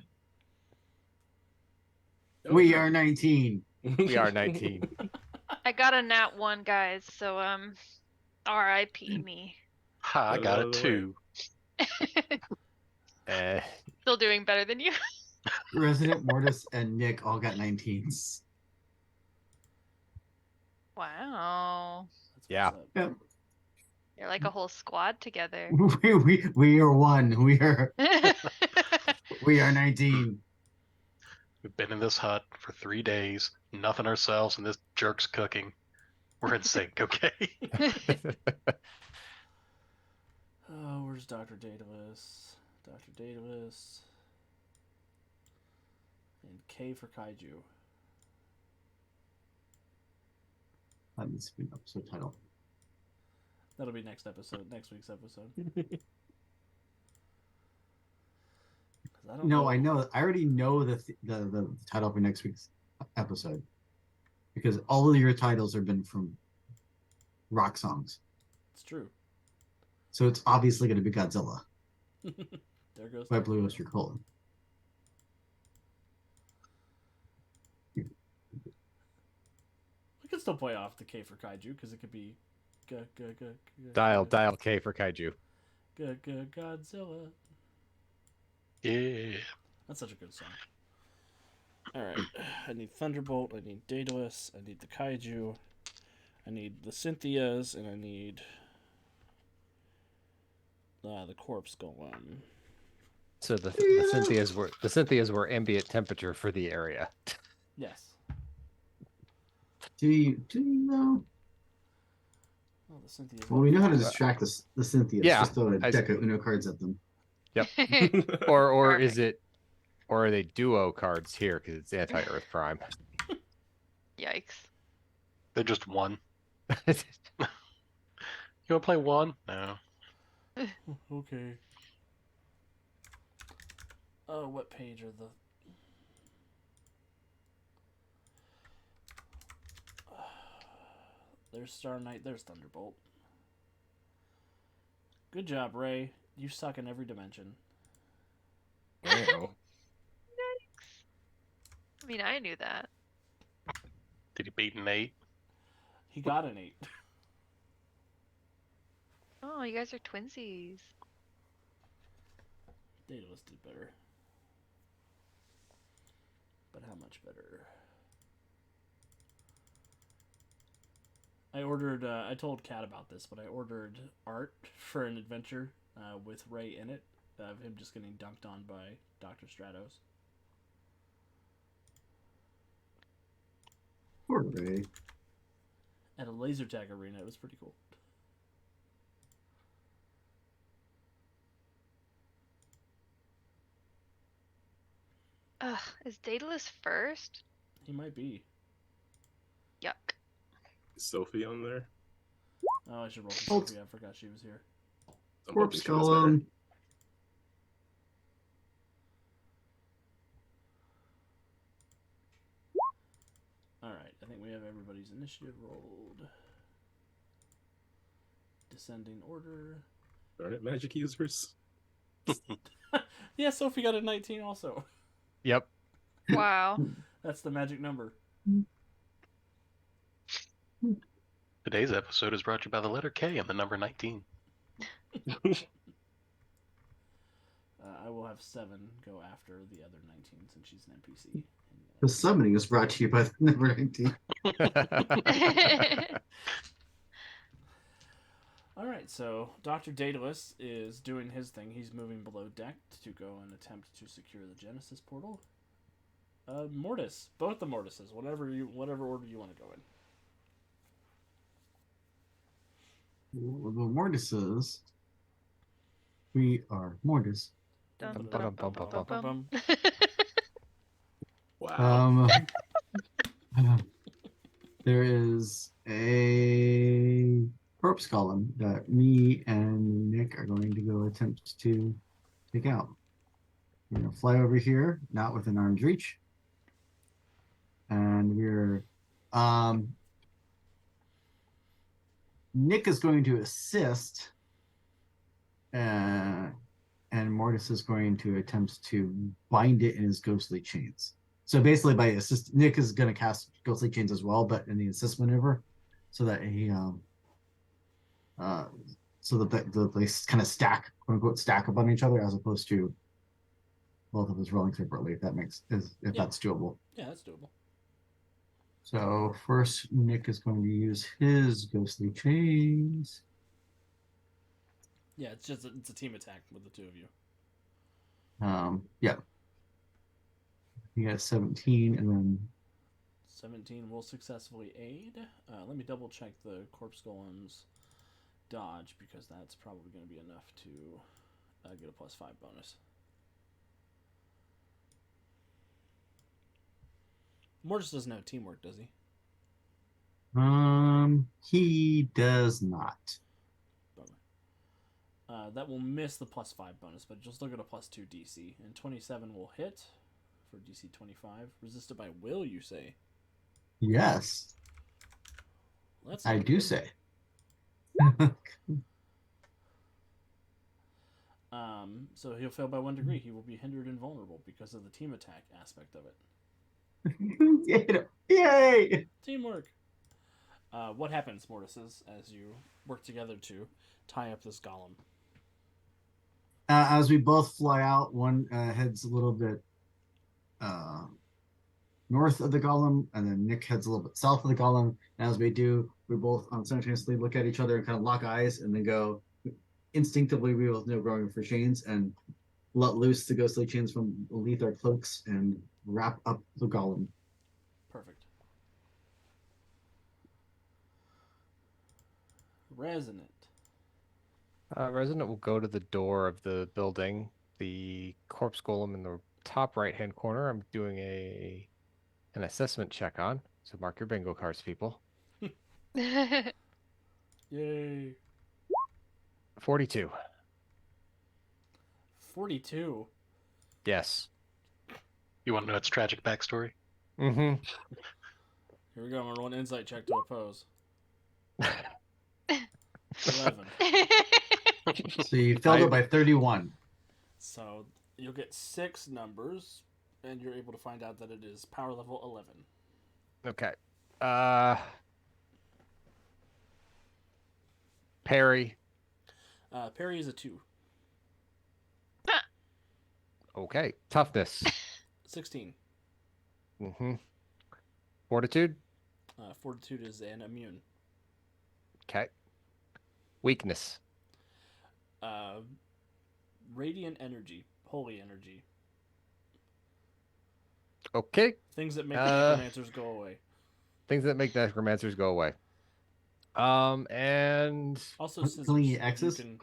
we are 19. We are 19. I got a nat 1, guys, so R.I.P. me. Ha, I got it too. Still doing better than you. Resident Mortis and Nick all got 19s. Wow. That's Yeah. what's up. Yep. You're like a whole squad together. We are one. We are 19. We've been in this hut for 3 days, nothing ourselves, and this jerk's cooking. We're in sync, okay? Oh, where's Dr. Daedalus? Dr. Daedalus. And K for Kaiju. That needs to be an episode title. That'll be next week's episode. 'Cause I don't No, I know. I already know the title for next week's episode because all of your titles have been from rock songs, It's true. so it's obviously going to be Godzilla There goes. by Dr. Blue Daedalus. Oyster Cult. We can still play off the K for Kaiju because it could be Dial K for kaiju. Godzilla. Yeah. That's such a good song. Alright. I need Thunderbolt, I need Daedalus, I need the Kaiju, I need the Cynthias, and I need the Corpse Golem. So the Cynthias were ambient temperature for the area. Yes. Do you know? Oh, the Cynthias. Well, we know how to distract the Cynthias. Yeah, Just throw a I- deck of Uno cards at them. Or Perfect. is it, or are they duo cards here because it's anti-Earth Prime? Yikes. They're just one. You want to play one? No. Okay. Oh, what page are the... There's Star Knight, there's Thunderbolt. Good job, Ray. You suck in every dimension. Wow. I mean, I knew that. Did he beat an 8? He got an 8. Oh, you guys are twinsies. Daedalus did better. But how much better? I ordered. I told Kat about this, but I ordered art for an adventure with Ray in it, of him just getting dunked on by Dr. Stratos. Poor Ray. At a laser tag arena. It was pretty cool. Ugh, is Daedalus first? He might be. Yuck. Is Sophie on there? Oh, I should roll for Hold- Sophie. I forgot she was here. I'm Corpse hoping she does better. Golem. Alright, I think we have everybody's initiative rolled. Descending order. Darn it, magic users. Yeah, Sophie got a 19 also. Yep. Wow. That's the magic number. Today's episode is brought to you by the letter K and the number 19. I will have 7 go after the other 19 since she's an NPC. The summoning is brought to you by the number 19. Alright, so Dr. Daedalus is doing his thing. He's moving below deck to go and attempt to secure the Genesis portal. Mortis. Both the Mortises. Whatever order you want to go in. Well, the Mortises. We are Mortis. Dun, Bum, dun, bum, bum, bum, bum, bum. Wow. There is a corpse golem that me and Nick are going to go attempt to take out. We're going to fly over here, not within arm's reach. And we're Nick is going to assist, and Mortis is going to attempt to bind it in his ghostly chains. So basically, by assist, Nick is going to cast ghostly chains as well, but in the assist maneuver, so that he so that they kind of stack, quote unquote, stack up on each other, as opposed to both of us rolling separately. If that's doable. Yeah, that's doable. So first, Nick is going to use his ghostly chains. Yeah, it's a team attack with the two of you. Yeah. He got 17, and then 17 will successfully aid. Let me double check the Corpse Golem's dodge, because that's probably going to be enough to get a +5 bonus. Mortis doesn't have teamwork, does he? he does not. Bummer. That will miss the +5 bonus, but just look at a +2 DC. And 27 will hit for DC 25. Resisted by will, you say? Yes, That's I not do good. say. So he'll fail by 1 degree. He will be hindered and vulnerable because of the team attack aspect of it. Yay! Teamwork. What happens, Mortises, as you work together to tie up this golem? As we both fly out, one heads a little bit north of the golem, and then Nick heads a little bit south of the golem. And as we do, we both simultaneously look at each other and kind of lock eyes, and then go instinctively. We both know going for chains and let loose the ghostly chains from beneath our cloaks and wrap up the golem. Perfect. Resonant. Resident will go to the door of the building. The corpse golem in the top right-hand corner. I'm doing an assessment check on. So mark your bingo cards, people. Yay. 42. 42. Yes. You want to know its tragic backstory? Mm-hmm. Here we go. I'm going to roll an insight check to oppose. 11. So you failed it by 31. So you'll get 6 numbers, and you're able to find out that it is power level 11. Okay. Parry. Parry is a 2. Okay. Toughness. 16. Mm-hmm. Fortitude. Fortitude is an immune. Okay. Weakness. Radiant energy, holy energy, Okay. things that make Uh, necromancers go away. Things that make necromancers go away. And Also, Killing scissors. the If X's? you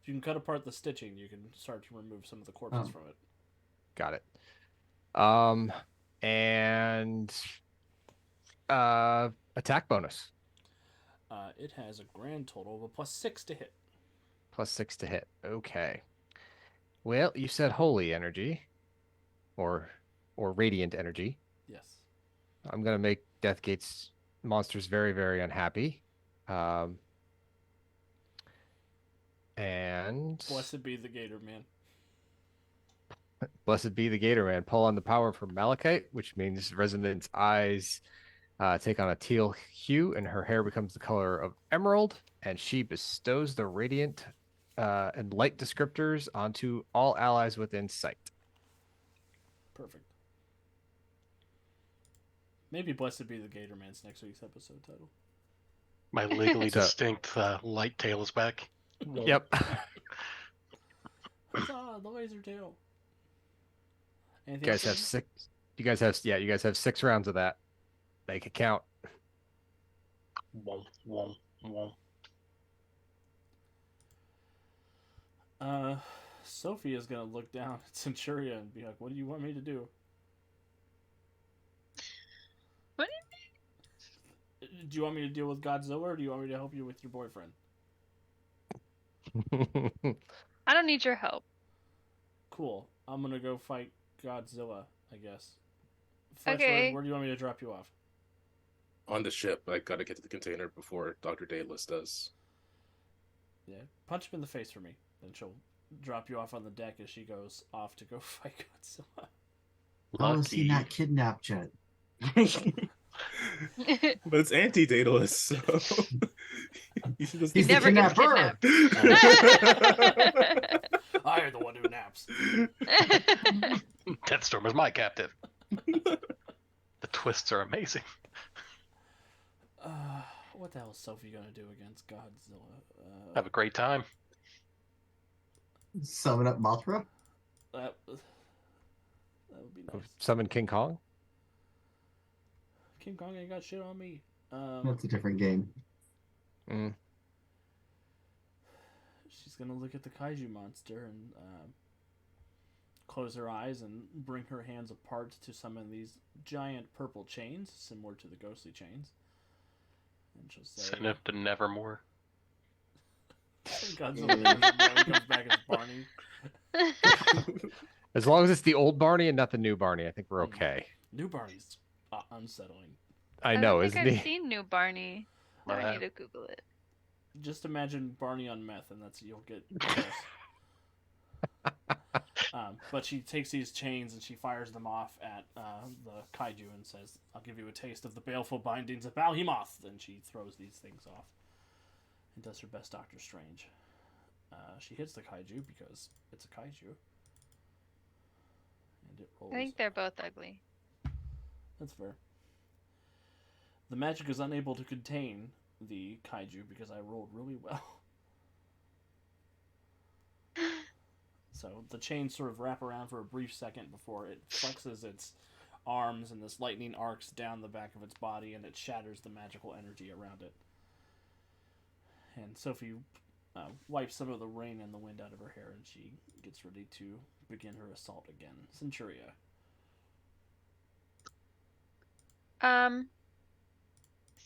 can cut apart the stitching, you can start to remove some of the corpses Oh. from it. got it. And attack bonus. It has a grand total of a +6 to hit. +6 to hit. Okay. Well, you said holy energy, or radiant energy. Yes. I'm gonna make Deathgate's monsters very, very unhappy. And Blessed be the Gator Man. blessed be the Gator Man. Pull on the power from Malachite, which means Resonant's eyes take on a teal hue, and her hair becomes the color of emerald, and she bestows the radiant and light descriptors onto all allies within sight. Perfect. Maybe Blessed be the Gator Man's next week's episode title. My legally So- distinct light tail is back. Yep. Huzzah, the laser tail. You Anything guys else, have Jordan? 6. You guys have 6 rounds of that. Make it count. Womp, womp, womp. Sophie is gonna look down at Centuria and be like, "What do you want me to do?" What Do you want me to deal with Godzilla, or do you want me to help you with your boyfriend? I don't need your help. Cool. I'm gonna go fight Godzilla, I guess. Fletch, Okay. where do you want me to drop you off? On the ship, I gotta get to the container before Dr. Daedalus does. Yeah, punch him in the face for me. Then she'll drop you off on the deck as she goes off to go fight Godzilla. How is he Lucky. not kidnapped yet? But it's anti-Daedalus, so... He's just... He's Never the gets kidnapper. I am the one who naps. Deathstorm is my captain. The twists are amazing. What the hell is Sophie gonna do against Godzilla? Have a great time. Summon up Mothra? That would be nice. Summon King Kong. King Kong ain't got shit on me. That's a different game. She's gonna look at the kaiju monster and close her eyes and bring her hands apart to summon these giant purple chains, similar to the ghostly chains. And she'll say, Send him to Nevermore. Godzilla Nevermore comes back as Barney. As long as it's the old Barney and not the new Barney, I think we're okay. New Barney's unsettling. I know, don't isn't think he? I've seen New Barney. Now I need to Google it. Just imagine Barney on meth, and that's you'll get. But she takes these chains and she fires them off at the kaiju and says, "I'll give you a taste of the baleful bindings of Balhemoth." And she throws these things off and does her best Doctor Strange. She hits the kaiju because it's a kaiju, and it rolls. I think they're both ugly. That's fair. The magic is unable to contain the kaiju because I rolled really well. So the chains sort of wrap around for a brief second before it flexes its arms and this lightning arcs down the back of its body and it shatters the magical energy around it. And Sophie wipes some of the rain and the wind out of her hair and she gets ready to begin her assault again. Centuria.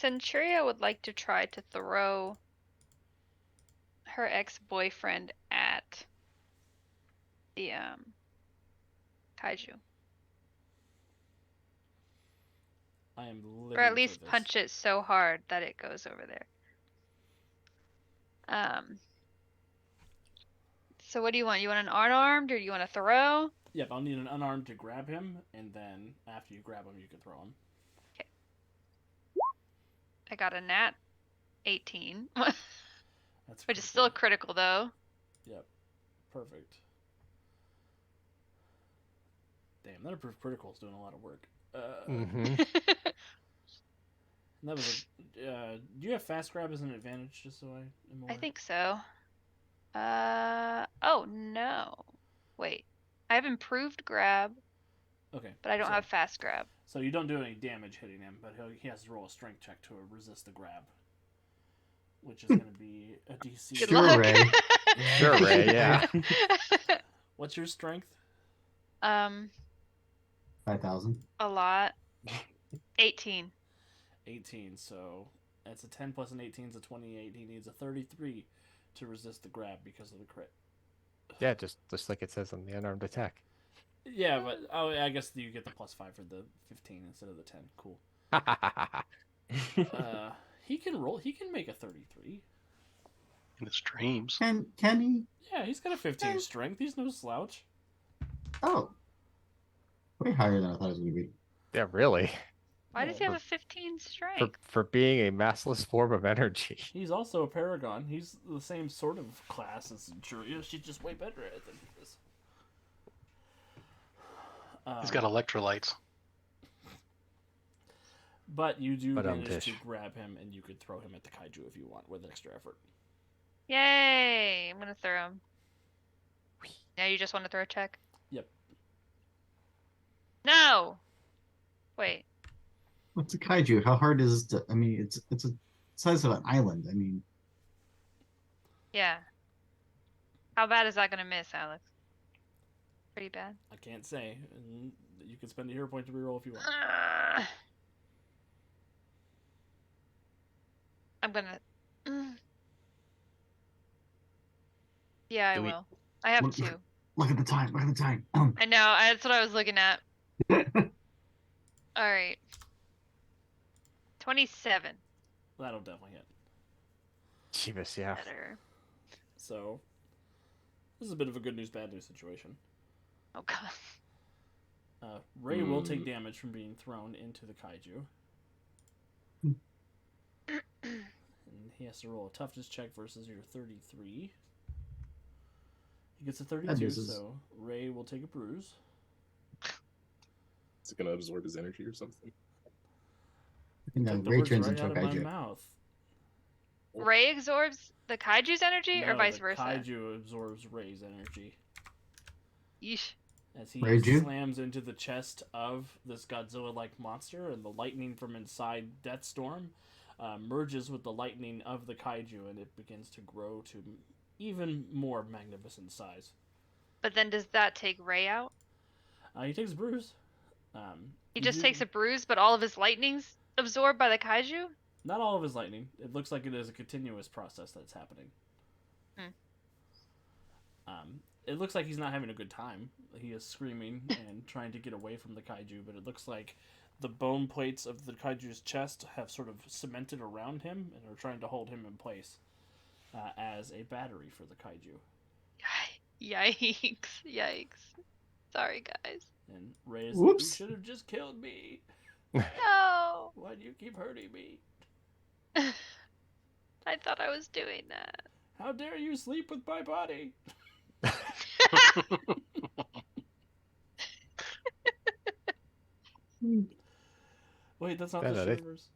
Centuria would like to try to throw her ex-boyfriend at the kaiju, I am living or at for least this. punch it so hard that it goes over there. So what do you want? You want an unarmed, or do you want to throw? Yep, I'll need an unarmed to grab him, and then after you grab him, you can throw him. I got a nat 18, That's which is still a critical. critical though. Yep, perfect. Damn, that approved critical is doing a lot of work. Mm-hmm. And that was do you have fast grab as an advantage? Just so I am aware? I think so. Oh no. Wait. I have improved grab, Okay. but I don't so, have fast grab. So you don't do any damage hitting him, but he has to roll a strength check to resist the grab, which is going to be a DC. Good Sure, luck. Ray. Sure, Ray. Yeah. What's your strength? 5,000. A lot. 18. 18. So that's a 10 plus an 18 is a 28. He needs a 33 to resist the grab because of the crit. Yeah, just like it says on the unarmed attack. Yeah, but I guess you get the +5 for the 15 instead of the 10. Cool. He can roll. He can make a 33. In his dreams. Can he? Yeah, he's got a 15 strength. He's no slouch. Oh. Way higher than I thought it was going to be. Yeah, really. Why does he Yeah, have a 15 strength? For being a massless form of energy. He's also a paragon. He's the same sort of class as Juria. She's just way better at it than he is. He's got electrolytes. But you do But, manage to Tish. grab him, and you could throw him at the kaiju if you want with extra effort. Yay! I'm gonna throw him. Now you just want to throw a check? Yep. No! Wait. What's a kaiju? How hard is it to, I mean, it's a size of an island. I mean, Yeah. How bad is that gonna miss, Alex? Pretty bad. I can't say. And you can spend a hero point to reroll if you want. I'm gonna. Yeah, I Do we- will. I have Look- 2. look at the time. Look at the time. I know. That's what I was looking at. All right. 27. That'll definitely hit. Jeebus, yeah. Better. So, this is a bit of a good news, bad news situation. Oh god. Ray will take damage from being thrown into the kaiju. And he has to roll a toughness check versus your 33. He gets a 32, misses. so Ray will take a bruise. Is it gonna absorb his energy or something? No, Took the Ray words turns right into a out of my kaiju. mouth. Ray absorbs the kaiju's energy, or No, vice the versa? Kaiju absorbs Ray's energy Yeesh. as he Raiju? slams into the chest of this Godzilla-like monster, and the lightning from inside Deathstorm merges with the lightning of the kaiju, and it begins to grow to even more magnificent size. But then does that take Ray out? He takes a bruise. He just takes a bruise, but all of his lightning's absorbed by the kaiju? Not all of his lightning. It looks like it is a continuous process that's happening. It looks like he's not having a good time. He is screaming and trying to get away from the kaiju, but it looks like the bone plates of the kaiju's chest have sort of cemented around him and are trying to hold him in place as a battery for the kaiju. Yikes. Yikes. Sorry, guys. And Ray is like, you Whoops. should have just killed me. No! Why do you keep hurting me? I thought I was doing that. How dare you sleep with my body? Wait, that's not No, the no, they- universe.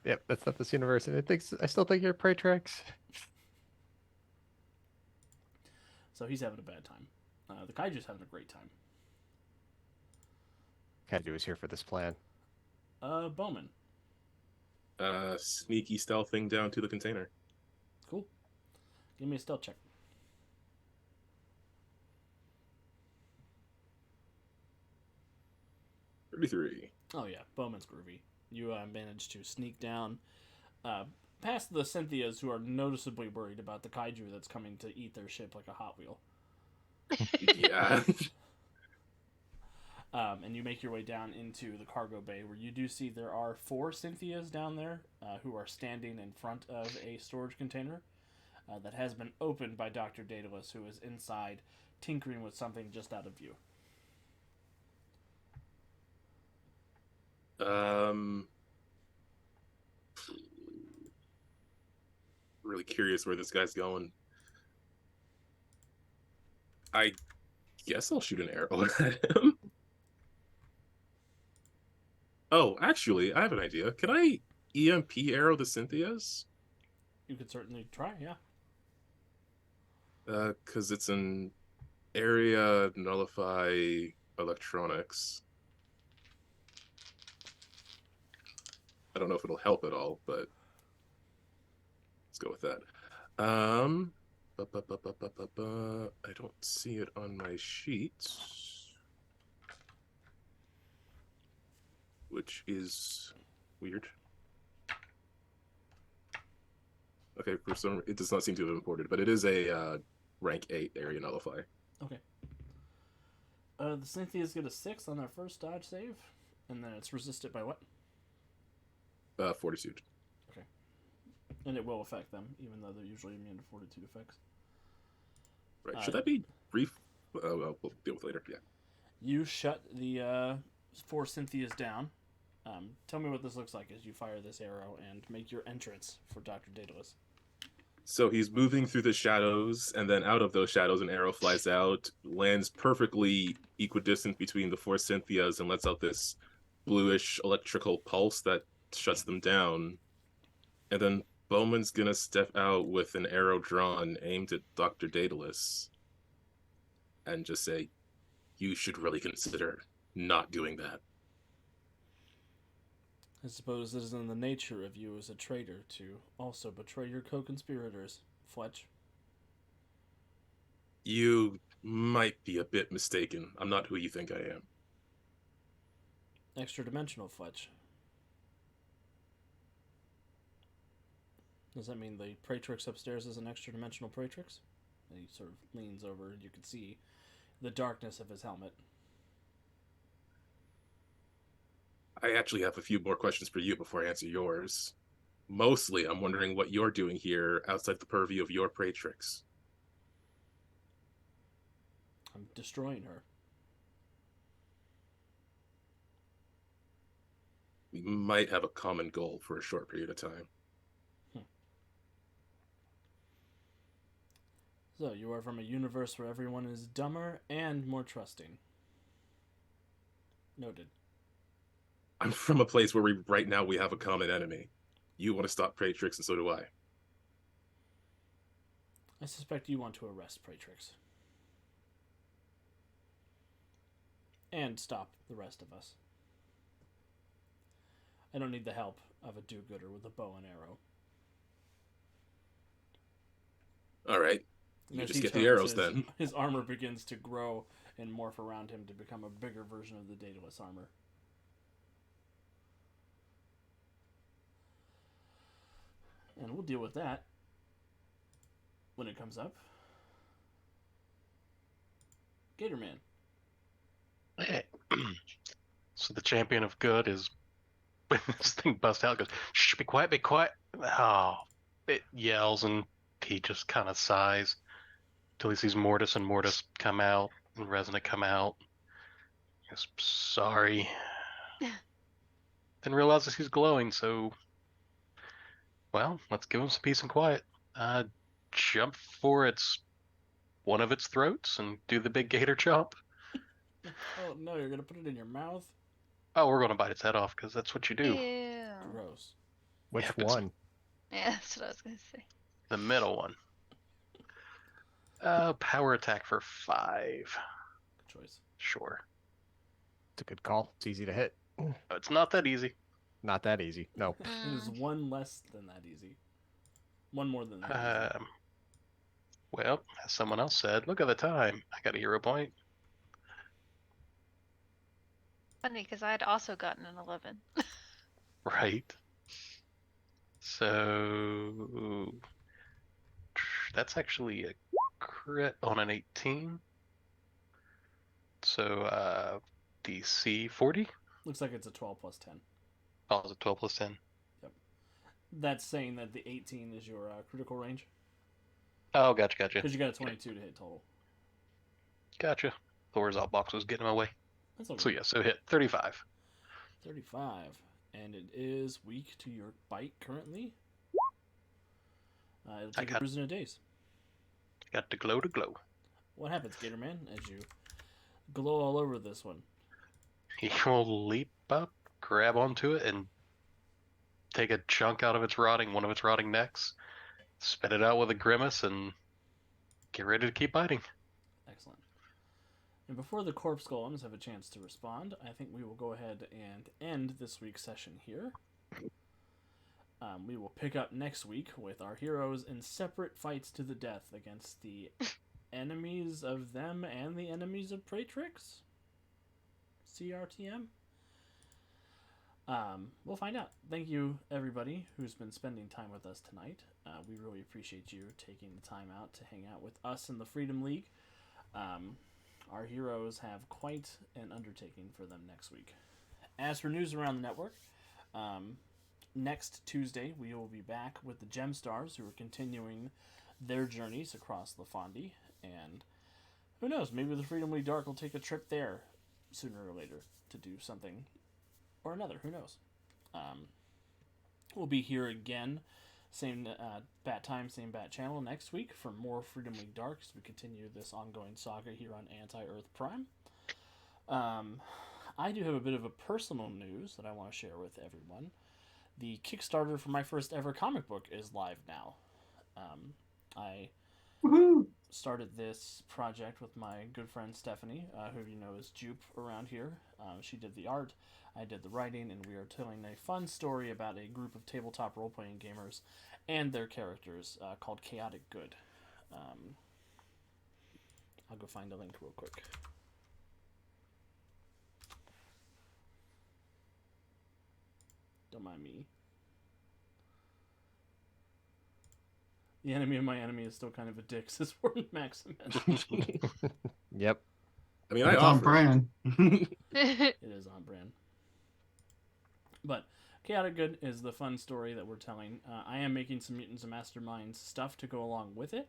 Yep, that's not this universe, and I still think you're Preytrax. So he's having a bad time. The kaiju's having a great time. Kaiju is here for this plan. Bowman. Sneaky stealthing down to the container. Cool. Give me a stealth check. $33. Oh yeah, Bowman's groovy. You managed to sneak down past the Cynthias, who are noticeably worried about the kaiju that's coming to eat their ship like a Hot Wheel. Yeah. And you make your way down into the cargo bay, where you do see there are 4 Cynthias down there who are standing in front of a storage container that has been opened by Dr. Daedalus, who is inside tinkering with something just out of view. Really curious where this guy's going. I guess I'll shoot an arrow at him. Oh, actually, I have an idea. Can I EMP arrow the Cynthia's? You could certainly try, yeah. Because it's an area nullify electronics. I don't know if it'll help at all, but let's go with that. I don't see it on my sheet, which is weird. Okay, for some it does not seem to have imported, but it is a rank 8 area nullify. Okay. The Cynthia's get a 6 on their first dodge save, and then it's resisted by what? Fortitude. And it will affect them, even though they're usually immune to fortitude effects. Right. Should that be brief? Well, we'll deal with it later. Yeah. You shut the 4 Cynthias down. Tell me what this looks like as you fire this arrow and make your entrance for Dr. Daedalus. So he's moving through the shadows, and then out of those shadows, an arrow flies out, lands perfectly equidistant between the 4 Cynthias, and lets out this bluish electrical pulse that shuts them down. And then Bowman's gonna step out with an arrow drawn, aimed at Dr. Daedalus, and just say, "You should really consider not doing that." I suppose it is in the nature of you as a traitor to also betray your co-conspirators, Fletch. You might be a bit mistaken. I'm not who you think I am. Extra-dimensional Fletch. Does that mean the Praetrix upstairs is an extra-dimensional Praetrix? He sort of leans over and you can see the darkness of his helmet. I actually have a few more questions for you before I answer yours. Mostly, I'm wondering what you're doing here outside the purview of your Praetrix. I'm destroying her. We might have a common goal for a short period of time. So, you are from a universe where everyone is dumber and more trusting. Noted. I'm from a place where right now we have a common enemy. You want to stop Praetrix, and so do I. I suspect you want to arrest Praetrix. And stop the rest of us. I don't need the help of a do-gooder with a bow and arrow. All right. And You as just he get the turns, arrows then. His armor begins to grow and morph around him to become a bigger version of the Daedalus armor. And we'll deal with that when it comes up. Gatorman. Hey. So the champion of good is when this thing busts out, goes, "Shh, be quiet, be quiet." Oh, it yells and he just kind of sighs till he sees Mortis and Mortis come out and Resonant come out. He goes, "Sorry." Then realizes he's glowing, so well, let's give him some peace and quiet. Jump for one of its throats and do the big gator chomp. Oh no, you're gonna put it in your mouth? Oh, we're gonna bite its head off because that's what you do. Ew. Gross. Which Yeah, it's- one? Yeah, that's what I was gonna say. The middle one. Power attack for 5. Good choice. Sure. It's a good call. It's easy to hit. It's not that easy. Not that easy. No. It is one less than that easy. One more than that easy. Well, as someone else said, look at the time. I got a hero point. Funny, because I had also gotten an 11. Right. So that's actually a crit on an 18. So DC 40? Looks like it's a 12 plus 10. Oh, is it 12 plus 10? That's saying that the 18 is your critical range. Oh, gotcha. Because you got a 22 to hit total. Gotcha. Thor's outbox was getting in my way. That's okay. So yeah, so hit 35. 35. And it is weak to your bite currently. It'll take a got- bruise in a daze. Got to glow to glow. What happens, Gatorman, as you glow all over this one? He will leap up, grab onto it, and take a chunk out of one of its rotting necks, spit it out with a grimace, and get ready to keep biting. Excellent. And before the corpse golems have a chance to respond, I think we will go ahead and end this week's session here. We will pick up next week with our heroes in separate fights to the death against the enemies of them and the enemies of Praetrix. CRTM. We'll find out. Thank you, everybody who's been spending time with us tonight. We really appreciate you taking the time out to hang out with us in the Freedom League. Our heroes have quite an undertaking for them next week. As for news around the network, next Tuesday we will be back with the Gemstars, who are continuing their journeys across Lafandi, and who knows, maybe the Freedom League Dark will take a trip there sooner or later to do something or another. Who knows? We'll be here again, same bat time, same bat channel next week for more Freedom League Dark as we continue this ongoing saga here on Anti-Earth Prime. I do have a bit of a personal news that I want to share with everyone. The Kickstarter for my first ever comic book is live now. I started this project with my good friend Stephanie, who you know is Jupe around here. She did the art, I did the writing, and we are telling a fun story about a group of tabletop role-playing gamers and their characters called Chaotic Good. I'll go find a link real quick. Don't mind me. The enemy of my enemy is still kind of a dick, says Warden Maximus. Yep. I mean, That's on offered. brand. It is on brand. But Chaotic Good is the fun story that we're telling. I am making some Mutants and Masterminds stuff to go along with it.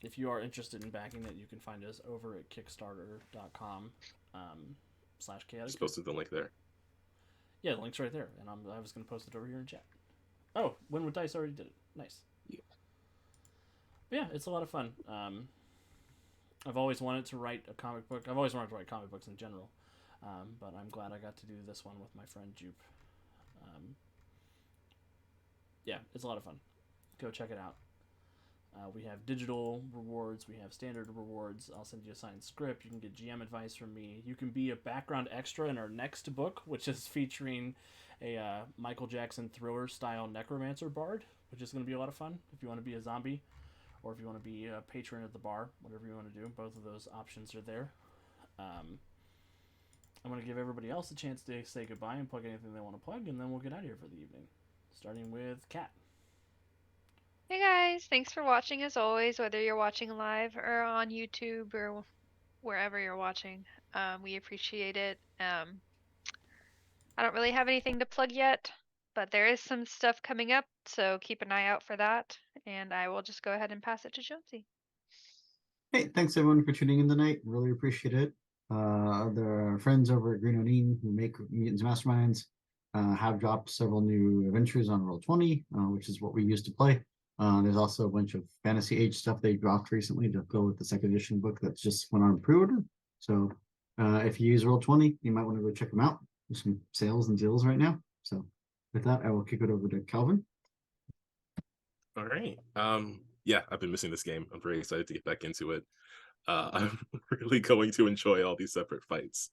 If you are interested in backing it, you can find us over at kickstarter.com /chaotic. Just posted the link there. Yeah, the link's right there, and I was going to post it over here in chat. Oh, Win with Dice already did it. Nice. Yeah. But yeah, it's a lot of fun. I've always wanted to write a comic book. I've always wanted to write comic books in general, but I'm glad I got to do this one with my friend Jupe. Yeah, it's a lot of fun. Go check it out. We have digital rewards. We have standard rewards. I'll send you a signed script. You can get GM advice from me. You can be a background extra in our next book, which is featuring a Michael Jackson Thriller-style necromancer bard, which is going to be a lot of fun if you want to be a zombie or if you want to be a patron at the bar, whatever you want to do. Both of those options are there. I'm going to give everybody else a chance to say goodbye and plug anything they want to plug, and then we'll get out of here for the evening, starting with Kat. Hey guys, thanks for watching as always, whether you're watching live or on YouTube or wherever you're watching. We appreciate it. I don't really have anything to plug yet, but there is some stuff coming up, so keep an eye out for that. And I will just go ahead and pass it to Jonesy. Hey, thanks everyone for tuning in tonight. Really appreciate it. The friends over at Green O'Neill who make Mutants Masterminds have dropped several new adventures on Roll20, which is what we used to play. There's also a bunch of Fantasy Age stuff they dropped recently to go with the second edition book that's just went on pre-order. So if you use Roll20, you might want to go check them out. There's some sales and deals right now. So with that, I will kick it over to Calvin. All right. Yeah, I've been missing this game. I'm very excited to get back into it. I'm really going to enjoy all these separate fights.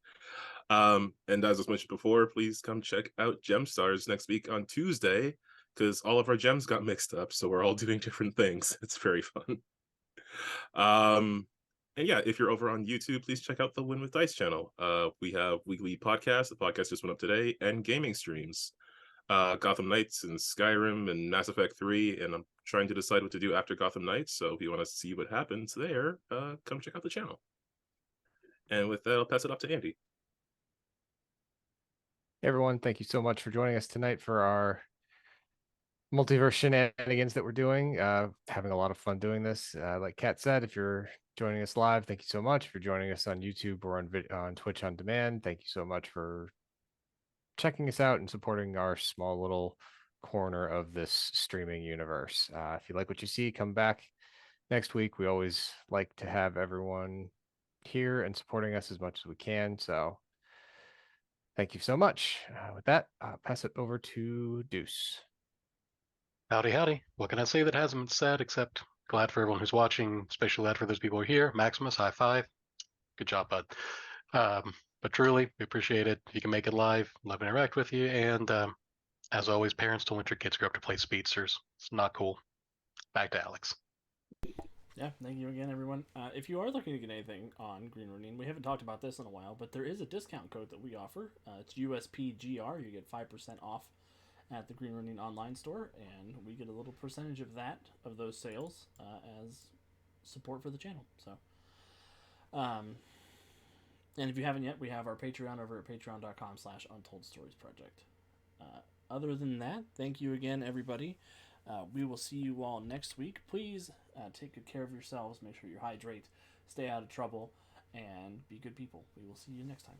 And as was mentioned before, please come check out Gemstars next week on Tuesday, because all of our gems got mixed up, so we're all doing different things. It's very fun. And yeah, if you're over on YouTube, please check out the Win with Dice channel. We have weekly podcasts. The podcast just went up today, and gaming streams. Gotham Knights and Skyrim and Mass Effect 3, and I'm trying to decide what to do after Gotham Knights, so if you want to see what happens there, come check out the channel. And with that, I'll pass it off to Andy. Hey everyone, thank you so much for joining us tonight for our multiverse shenanigans that we're doing. Having a lot of fun doing this. Like Kat said, if you're joining us live, thank you so much. If you're joining us on YouTube or on Twitch on demand, thank you so much for checking us out and supporting our small little corner of this streaming universe. If you like what you see, come back next week. We always like to have everyone here and supporting us as much as we can. So Thank you so much. With that, I'll pass it over to Deuce. Howdy, howdy. What can I say that hasn't been said except glad for everyone who's watching, especially glad for those people who are here. Maximus, high five. Good job, bud. But truly, we appreciate it. If you can make it live, love to interact with you. And as always, parents, don't let your kids grow up to play speedsters. It's not cool. Back to Alex. Yeah, thank you again, everyone. If you are looking to get anything on Green Ronin, we haven't talked about this in a while, but there is a discount code that we offer. It's USPGR. You get 5% off at the Green Ronin online store, and we get a little percentage of that, of those sales, as support for the channel. So, and if you haven't yet, we have our Patreon over at patreon.com/UntoldStoriesProject. Other than that, thank you again, everybody. We will see you all next week. Please take good care of yourselves. Make sure you hydrate, stay out of trouble, and be good people. We will see you next time.